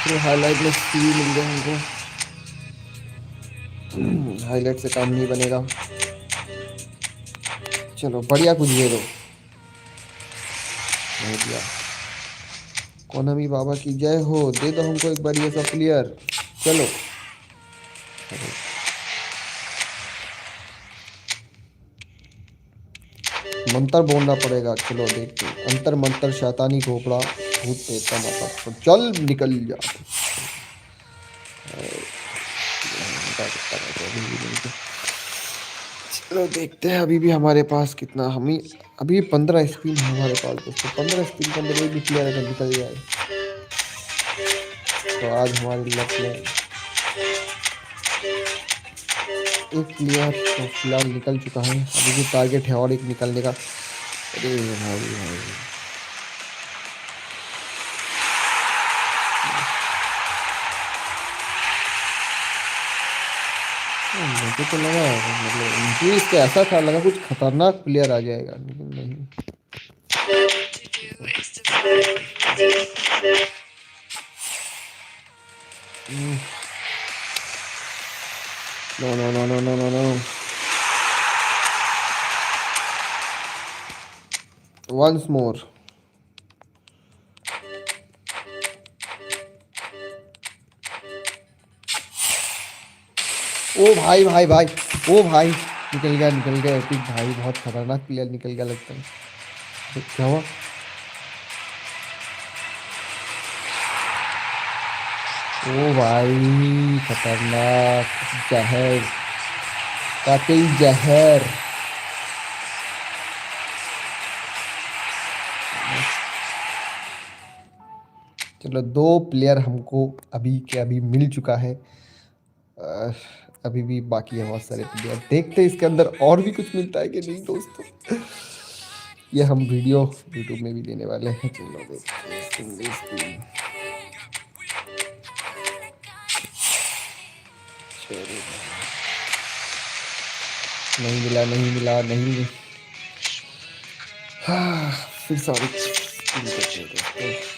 [SPEAKER 1] फिर हाईलाइट में सी मिल गया हमको। हाईलाइट से काम नहीं बनेगा। चलो बढ़िया कुछ दे दो। नहीं दिया। कोनामी बाबा की जय हो, दे दो हमको एक बढ़िया सा प्लेयर। चलो मंत्र बोलना पड़ेगा। चलो देखते हैं, अंतर मंत्र शैतानी घोपड़ा भूत प्रेता माता, चल निकल जा। चलो देखते हैं अभी भी हमारे पास कितना, हमें अभी 15 स्पिन है हमारे पास दोस्तों। 15 स्पिन के अंदर एक भी प्लेयर अगर निकल जाए तो आज हमारे लक में एक प्लेयर तो फिलहाल निकल चुका है। अभी भी टारगेट है और एक निकलने का। अरे भाई भाई, मुझे तो लगा मतलब इंट्री इसका ऐसा था, लगा कुछ खतरनाक प्लेयर आ जाएगा, लेकिन नहीं। No no no no no no no, once more. ओ भाई भाई भाई, ओ भाई निकल गया एपिक भाई, बहुत खतरनाक प्लेयर निकल गया लगता है। क्या हुआ? ओ भाई खतरनाक, जहर, कातिल जहर। चलो 2 प्लेयर हमको अभी के अभी मिल चुका है। अ, अभी भी बाकी है बहुत सारे प्लेयर, देखते हैं इसके अंदर और भी कुछ मिलता है कि नहीं दोस्तों। ये हम वीडियो यूट्यूब में भी देने वाले हैं। चलो देखते हैं सिंगल स्क्रीन। चलो, नहीं मिला नहीं मिला नहीं। हाँ, फिर सॉरी स्क्रीन करते हैं दोस्तों।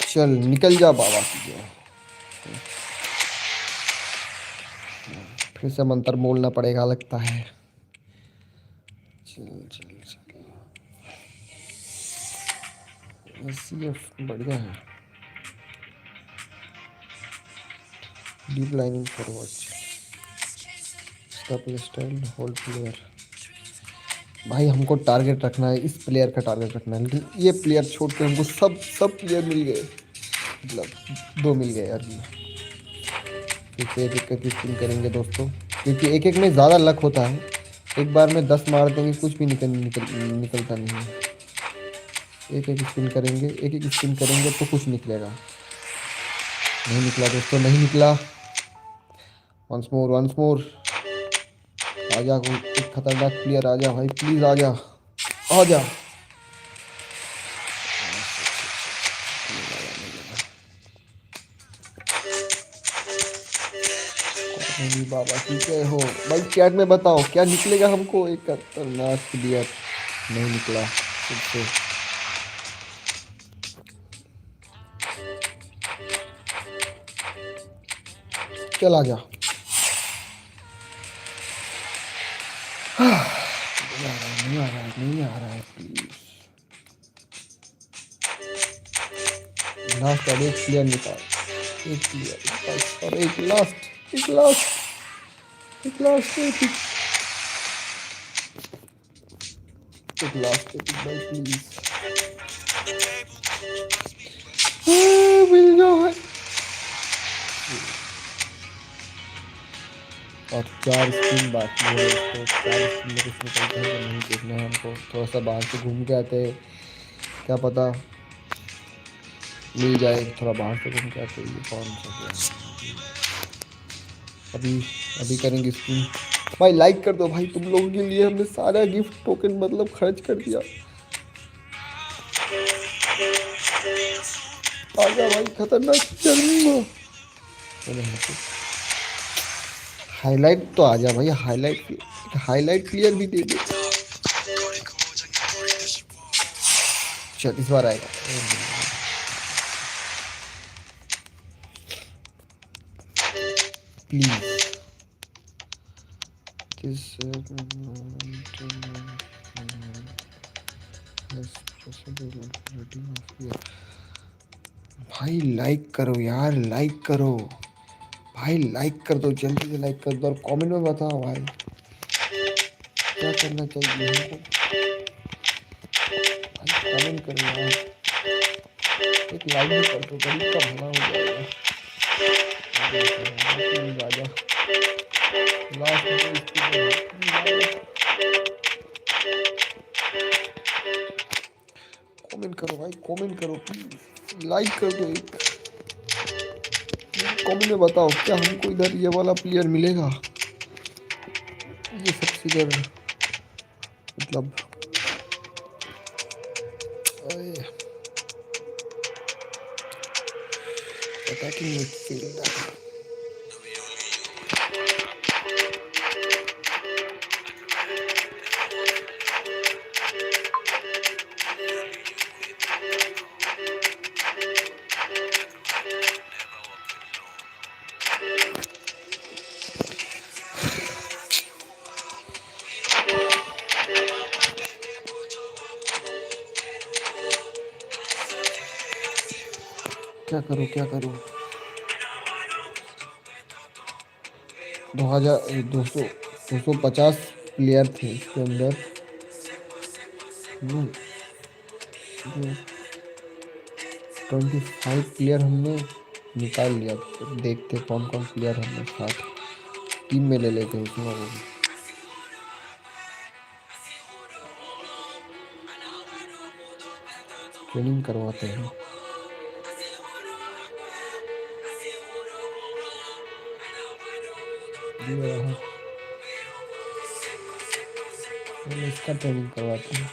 [SPEAKER 1] चल निकल जा बाबा की जय। फिर से मंत्र बोलना पड़ेगा लगता है। चल चल चल, सीएफ बढ़िया है। डीप लाइनिंग फॉर वॉच, इसका प्ले स्टाइल, होल्ड प्लेयर। भाई हमको टारगेट रखना है, इस प्लेयर का टारगेट रखना है, लेकिन ये प्लेयर छोड़ के हमको सब सब प्लेयर मिल गए, मतलब 2 मिल गए अभी। फिर से एक एक स्पिन करेंगे दोस्तों, क्योंकि एक एक में ज़्यादा लक होता है। एक बार में 10 मार देंगे, कुछ भी निकलता नहीं है। एक एक स्पिन करेंगे, एक एक स्पिन करेंगे तो कुछ निकलेगा। नहीं निकला दोस्तों, नहीं निकला। Once more once more. आजा कोई एक खतरनाक प्लेयर, आजा भाई प्लीज आजा, आजा। नहीं बाबा की जय हो। भाई चैट में बताओ क्या निकलेगा हमको, एक खतरनाक प्लेयर। नहीं निकला फिर से। चल आजा। नहीं आ रहा है नहीं आ रहा है प्लीज। लास्ट और एक प्लेयर निकाल, एक प्लेयर और एक लास्ट, एक लास्ट, एक लास्ट, एक लास्ट, एक भाई प्लीज। मिल जाओ भाई। और 4 स्पिन बाकी है दोस्तों, 4 स्पिन में कुछ निकलता है कि नहीं देखना है हमको। थोड़ा सा बाहर से घूम के आते हैं, क्या पता मिल जाए। थोड़ा बाहर से घूम के आते हैं। ये कौन सा गया? अभी अभी करेंगे स्पिन। भाई लाइक कर दो भाई, तुम लोगों के लिए हमने सारा गिफ्ट टोकन मतलब खर्च कर दिया। आजा भाई खतरनाक जन्म। हाईलाइट तो आजा भाई, हाईलाइट, हाईलाइट क्लियर भी दे दे। चल इस बार आएगा प्लीज। भाई लाइक करो यार, लाइक करो भाई, लाइक कर दो जल्दी से, लाइक कर दो और कमेंट में बताओ भाई क्या करना चाहिए हमको। भाई कमेंट करो यार, एक लाइक भी कर दो, गरीब का भला हो जाएगा। राजा लास्ट कमेंट करो भाई, कमेंट करो प्लीज, लाइक कर दो एक। कमेंट में बताओ क्या हमको इधर ये वाला प्लेयर मिलेगा, ये सबसे इधर मतलब अटैकिंग मिडफील्डर। क्या करूं क्या करूं? 250 प्लेयर थे इसके अंदर। हमने जो 25 प्लेयर हमने निकाल लिया। देखते कौन कौन प्लेयर हमने साथ टीम में ले लेते उस लोगों को, ट्रेनिंग करवाते हैं। ये रहा, पहले इसका ट्रेनिंग करवाते हैं।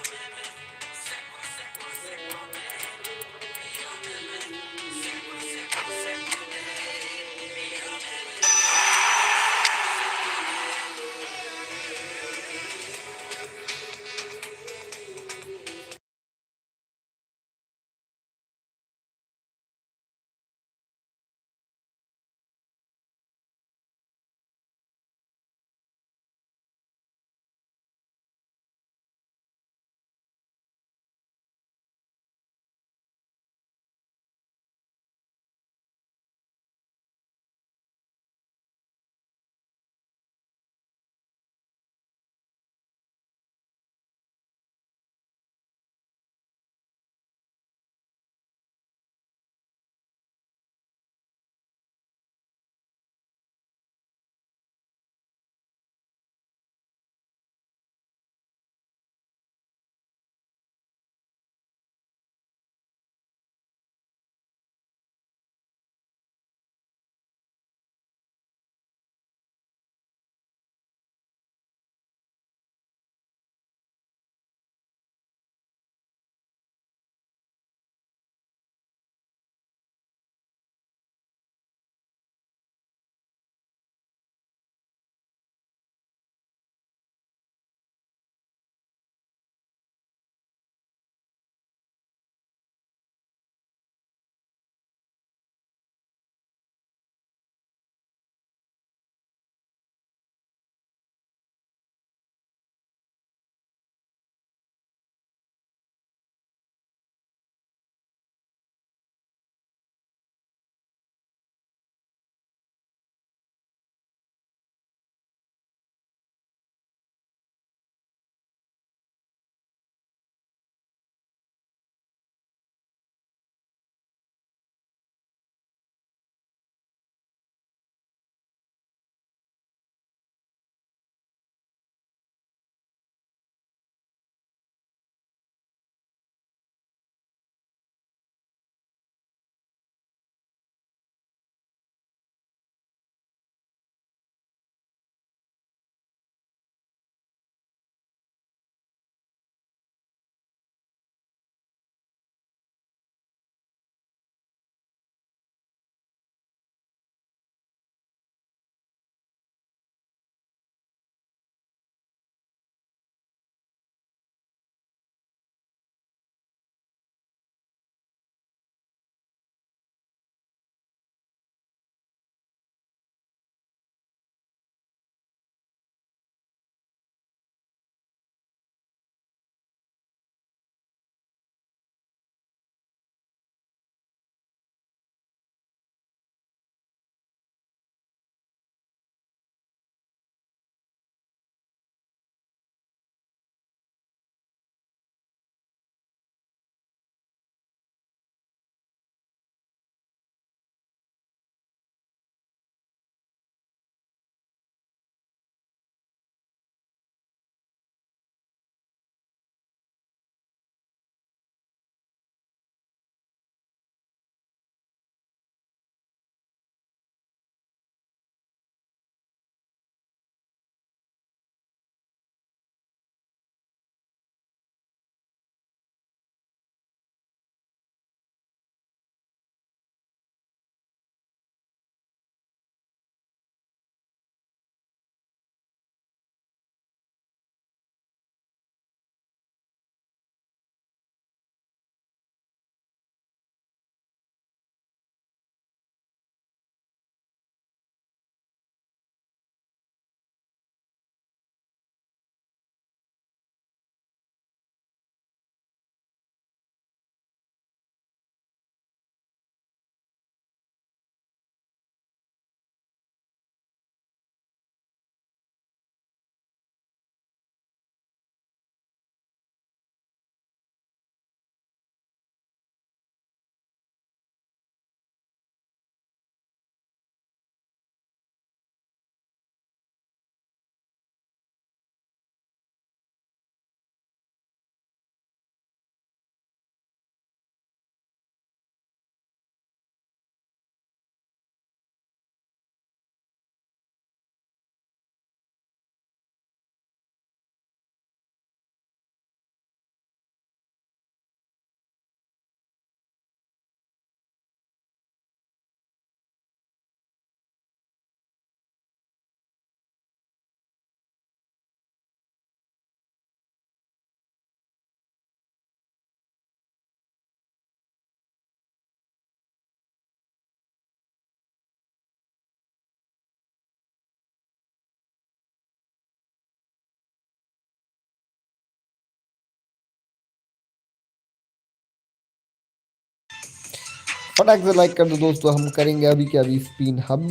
[SPEAKER 1] फटाक से लाइक कर दो दोस्तों, हम करेंगे अभी के अभी स्पिन, हम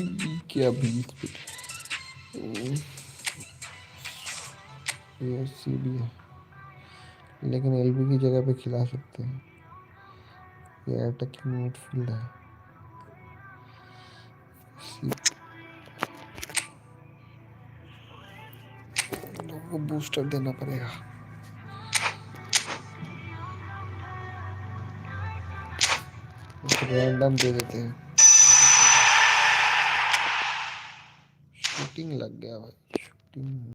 [SPEAKER 1] के अभी स्पिन। ये सीबी है, लेकिन एलबी की जगह पे खिला सकते हैं। ये अटैकिंग मिडफील्ड है। लोगों को बूस्टर देना पड़ेगा। रैंडम दे देते हैं। शूटिंग लग गया भाई, शूटिंग।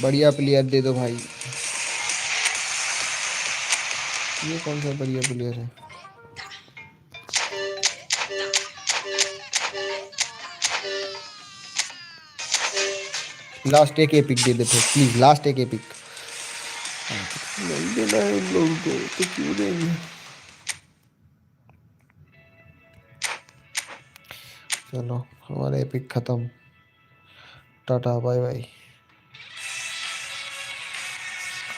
[SPEAKER 1] बढ़िया प्लेयर दे दो भाई। ये कौन सा बढ़िया प्लेयर है? लास्ट एक एपिक दे देते प्लीज, लास्ट एक एपिक। नहीं देना है इन लोगों को तो क्यों देंगे। चलो हमारा एपिक खत्म, टाटा बाय बाय।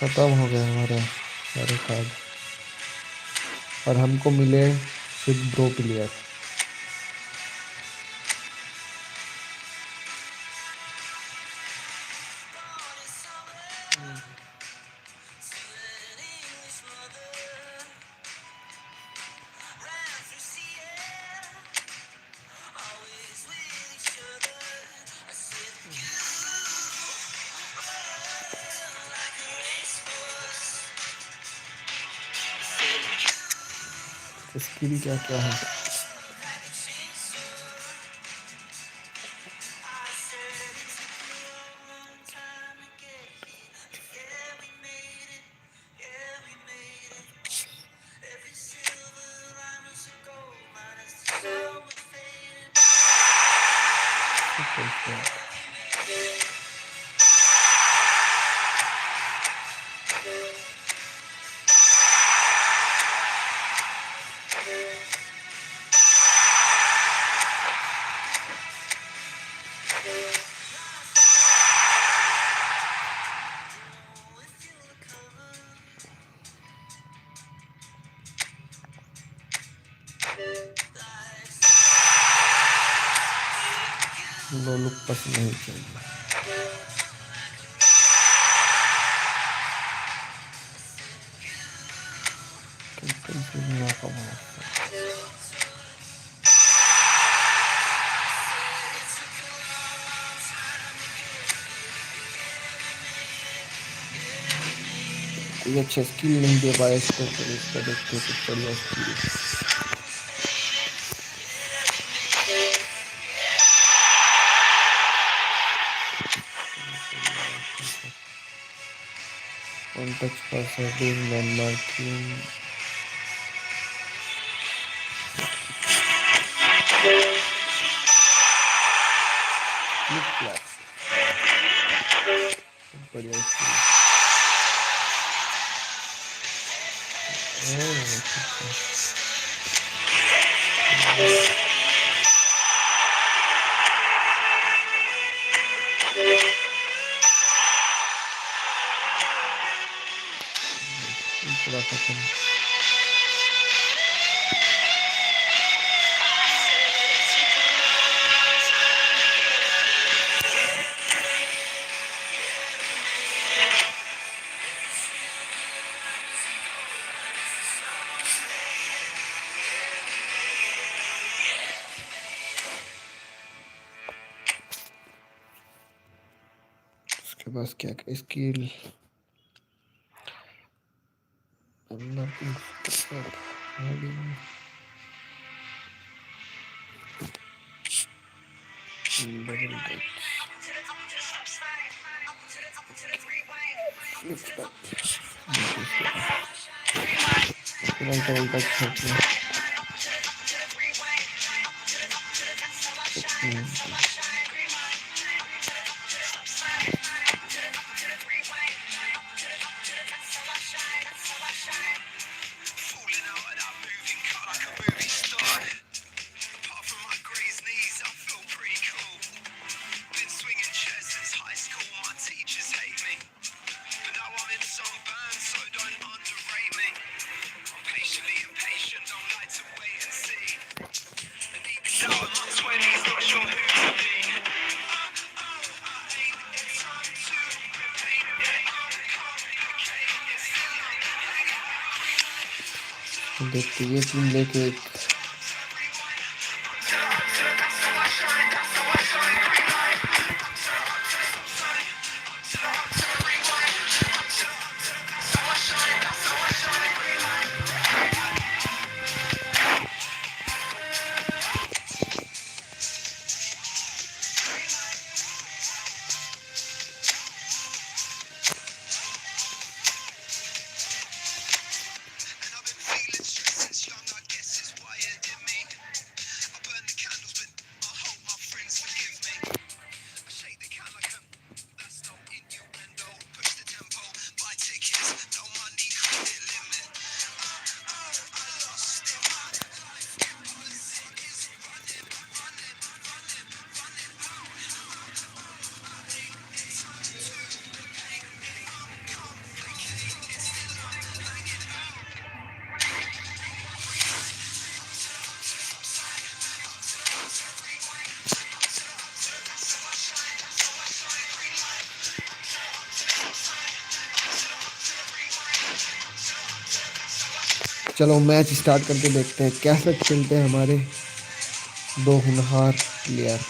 [SPEAKER 1] खत्म हो गया हमारा सारे कार्ड, और हमको मिले सिर्फ 2 प्लेयर। स्किल क्या क्या है? लो लुक पसंद नहीं चाहिए। कोई अच्छा स्किल नहीं दे पाया इसको, फिर इसका देखते कुछ बढ़िया skill. touch passer doing man marking. Flip flap. बढ़िया स्किल। पूरा खत्म। उसके पास क्या skill nothing but hiding double touch flip flop फिलहाल डबल टच है
[SPEAKER 4] Falling out of that moving car like a movie star. Apart from my grazed knees, I feel pretty cool. Been swinging chairs since high school, my teachers hate me. But now I'm in some band, so don't underrate me. I'm patiently impatient, don't like to wait and see. And even now in my 20s, not sure who to be.
[SPEAKER 1] देखते ये team लेके एक चलो match start करके देखते हैं कैसे खेलते हैं हमारे दो होनहार प्लेयर।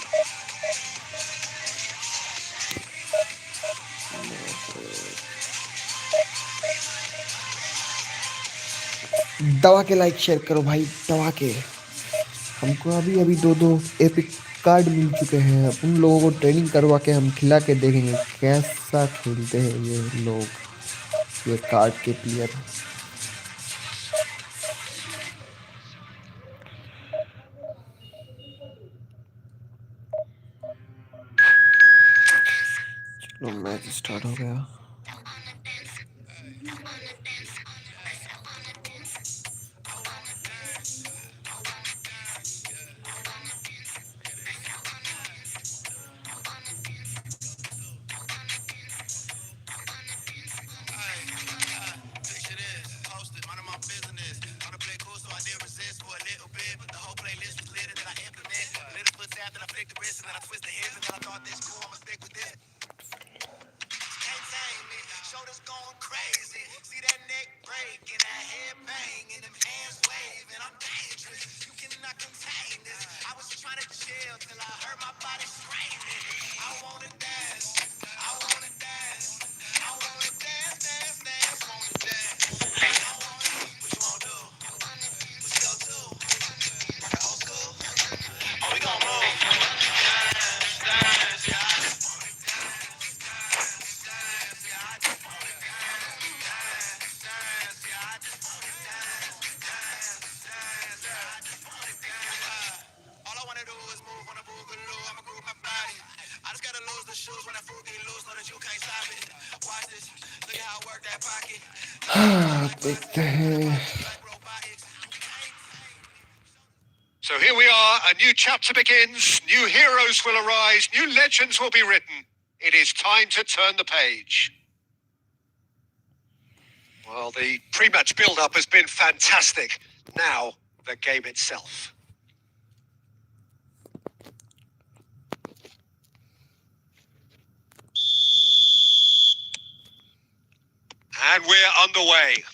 [SPEAKER 1] दबा के लाइक शेयर करो भाई, दबा के। हमको अभी अभी दो दो एपिक कार्ड मिल चुके हैं, उन लोगों को ट्रेनिंग करवा के हम खिला के देखेंगे कैसा खेलते हैं ये लोग, ये कार्ड के प्लेयर। चलो मैच स्टार्ट हो गया।
[SPEAKER 4] Picture this, posted, mind of my business. On the play cool, so I did resist for a little bit. But the whole playlist was lit and then I implement. Little foot tap, then I flick the wrist, and then I twist the hips, and then I thought this cool, I'ma stick with this. Can't tame me, shoulders going crazy. See that neck break and that head bang and them hands waving. I'm dangerous, you cannot contain this. I was trying to chill till I heard my body screaming. I wanna dance, I wanna dance, I wanna dance, dance, dance, wanna dance. What you wanna do? What you go to? Rock it old school? Oh, we gon' move. Dance, dance, yeah.
[SPEAKER 1] देखते हैं.
[SPEAKER 2] So here we are, a new chapter begins, new heroes will arise, new legends will be written. It is time to turn the page. Well, the pre-match build-up has been fantastic. Now, the game itself. And we're underway.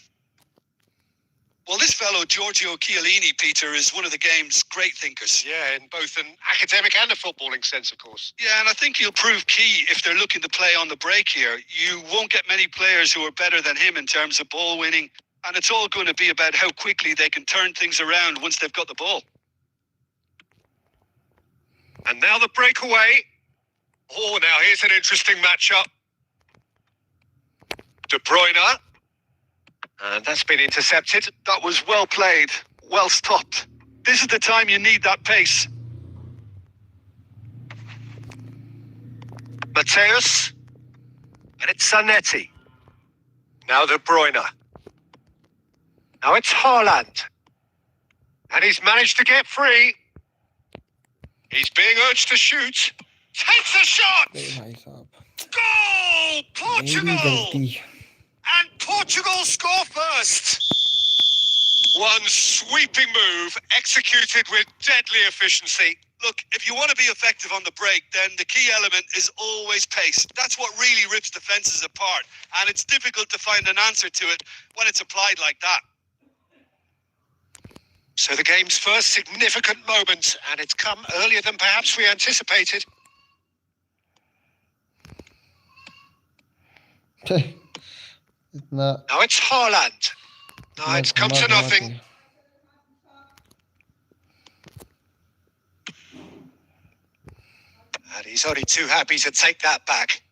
[SPEAKER 3] Well, this fellow, Giorgio Chiellini, Peter, is one of the game's great thinkers.
[SPEAKER 2] Yeah, in both an academic and a footballing sense, of course.
[SPEAKER 3] Yeah, and I think he'll prove key if they're looking to play on the break here. You won't get many players who are better than him in terms of ball winning, and it's all going to be about how quickly they can turn things around once they've got the ball.
[SPEAKER 2] And now the breakaway. Oh, now here's an interesting matchup. De Bruyne. And that's been intercepted.
[SPEAKER 3] That was well played, well stopped. This is the time you need that pace.
[SPEAKER 2] Mateus. And it's Zanetti. Now De Bruyne. Now it's Haaland. And he's managed to get free. He's being urged to shoot. Takes a shot!
[SPEAKER 1] अरे भाई साहब,
[SPEAKER 2] Goal!
[SPEAKER 1] मेरी
[SPEAKER 2] Portugal!
[SPEAKER 1] गलती.
[SPEAKER 2] And Portugal score first. One sweeping move executed with deadly efficiency.
[SPEAKER 3] Look, if you want to be effective on the break, then the key element is always pace. That's what really rips defenses apart, and it's difficult to find an answer to it when it's applied like that.
[SPEAKER 2] So the game's first significant moment, and it's come earlier than perhaps we anticipated.
[SPEAKER 1] इतना
[SPEAKER 2] Now it's Haaland. Now it's come to nothing. And he's only too happy to take that back.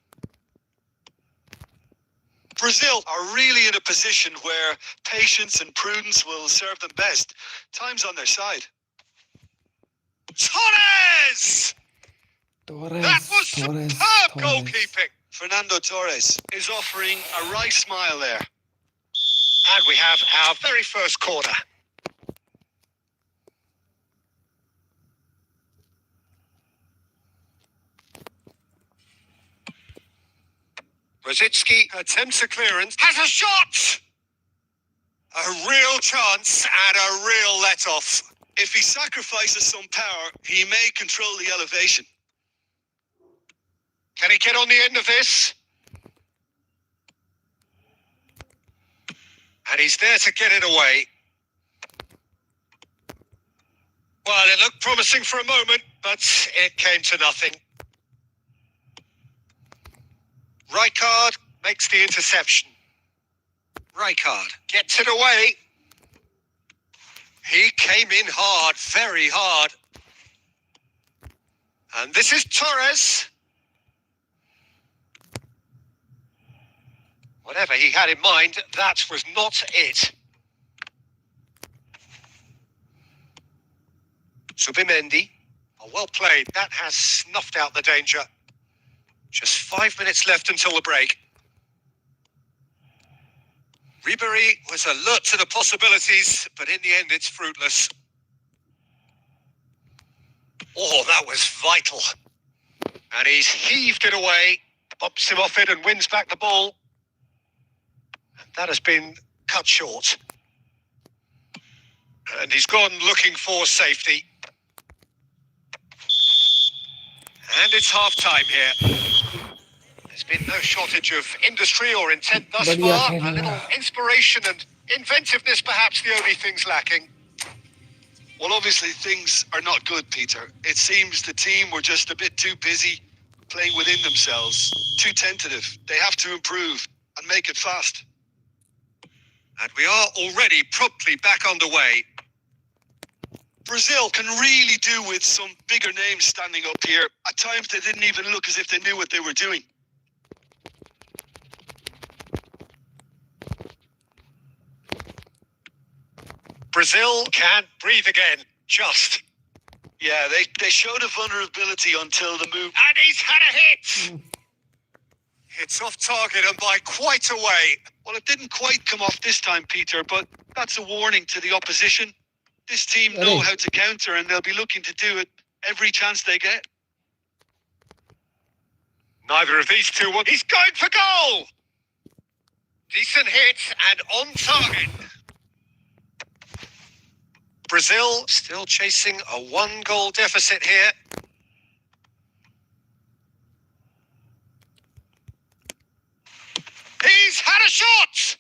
[SPEAKER 3] Brazil are really in a position where patience and prudence will serve them best. Time's on their side.
[SPEAKER 2] Torres!
[SPEAKER 1] Torres,
[SPEAKER 2] That was
[SPEAKER 1] Torres,
[SPEAKER 2] superb
[SPEAKER 1] Torres.
[SPEAKER 2] goalkeeping.
[SPEAKER 3] Fernando Torres is offering a wry smile there.
[SPEAKER 2] And we have our very first corner. Rosicki attempts a clearance, has a shot! A real chance and a real let-off.
[SPEAKER 3] If he sacrifices some power, he may control the elevation.
[SPEAKER 2] Can he get on the end of this? And he's there to get it away. Well, it looked promising for a moment, but it came to nothing. Rijkaard makes the interception. Rijkaard gets it away. He came in hard, very hard. And this is Torres. Whatever he had in mind, that was not it. Subimendi. Oh, well played. That has snuffed out the danger. Just 5 minutes left until the break. Ribéry was alert to the possibilities, but in the end it's fruitless. Oh, that was vital. And he's heaved it away, bumps him off it and wins back the ball. And that has been cut short. And he's gone looking for safety. And it's half-time here. There's been no shortage of industry or intent thus
[SPEAKER 1] Badhiya
[SPEAKER 2] far.
[SPEAKER 1] khel
[SPEAKER 2] A little
[SPEAKER 1] raha.
[SPEAKER 2] inspiration and inventiveness, perhaps the only things lacking.
[SPEAKER 3] Well, obviously things are not good, Peter. It seems the team were just a bit too busy playing within themselves, too tentative. They have to improve and make it fast.
[SPEAKER 2] And we are already promptly back underway.
[SPEAKER 3] Brazil can really do with some bigger names standing up here. At times they didn't even look as if they knew what they were doing.
[SPEAKER 2] Brazil can breathe again, just.
[SPEAKER 3] Yeah, they showed a vulnerability until the move.
[SPEAKER 2] And he's had a hit! It's off target and by quite a way.
[SPEAKER 3] Well, it didn't quite come off this time, Peter, but that's a warning to the opposition. This team know
[SPEAKER 1] Arey.
[SPEAKER 3] how to counter, and they'll be looking to do it every chance they get.
[SPEAKER 2] Neither of these two will. He's going for goal! Decent hit and on target. Brazil still chasing a 1-goal deficit here. He's had a shot!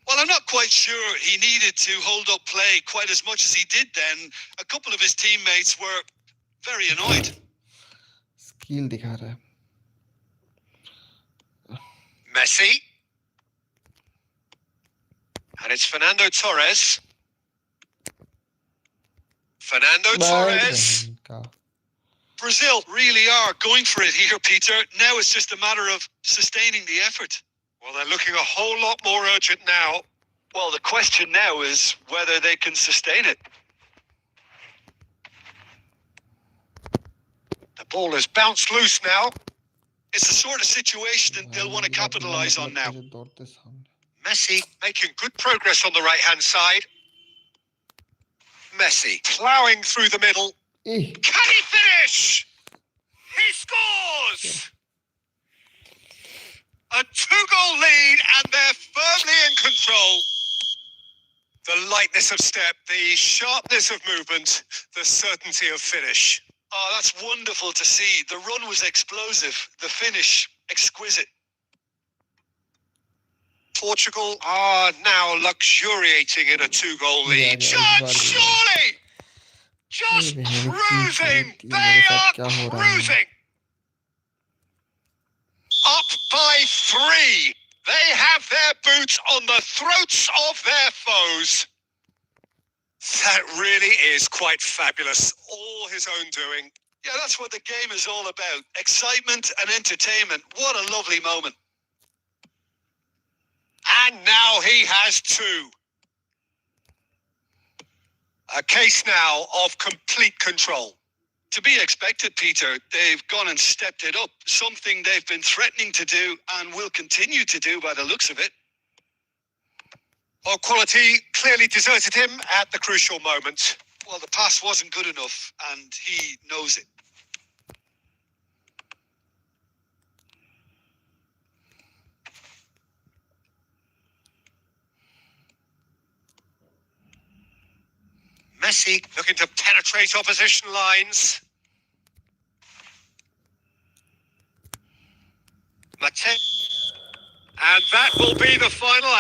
[SPEAKER 3] Well, I'm not quite sure he needed to hold up play quite as much as he did then. A couple of his teammates were very annoyed.
[SPEAKER 1] Skill दिखा रहा है.
[SPEAKER 2] Messi. And it's Fernando Torres. Fernando Torres.
[SPEAKER 1] बहन का.
[SPEAKER 3] Brazil really are going for it here, Peter. Now it's just a matter of sustaining the effort.
[SPEAKER 2] Well, they're looking a whole lot more urgent now.
[SPEAKER 3] Well, the question now is whether they can sustain it.
[SPEAKER 2] The ball has bounced loose now.
[SPEAKER 3] It's the sort of situation that they'll want to capitalize on now.
[SPEAKER 1] मुझे दौड़ते सामने.
[SPEAKER 2] Messi making good progress on the right-hand side. Messi ploughing through the middle.
[SPEAKER 1] Eh.
[SPEAKER 2] Can he finish? He scores! A 2-goal lead, and they're firmly in control. The lightness of step, the sharpness of movement, the certainty of finish.
[SPEAKER 3] Oh, that's wonderful to see. The run was explosive. The finish, exquisite.
[SPEAKER 2] Portugal are now luxuriating in a 2-goal lead.
[SPEAKER 1] Yeah,
[SPEAKER 2] Just surely! Just cruising! They are cruising! Up by 3. They have their boots on the throats of their foes. That really is quite fabulous. All his own doing.
[SPEAKER 3] Yeah, that's what the game is all about. Excitement and entertainment. What a lovely moment.
[SPEAKER 2] And now he has 2. A case now of complete control.
[SPEAKER 3] To be expected, Peter. They've gone and stepped it up. Something they've been threatening to do and will continue to do by the looks of it.
[SPEAKER 2] Well, quality clearly deserted him at the crucial moment.
[SPEAKER 3] Well, the pass wasn't good enough, and he knows it.
[SPEAKER 2] Messi looking to penetrate opposition lines. Mate. And that will be the final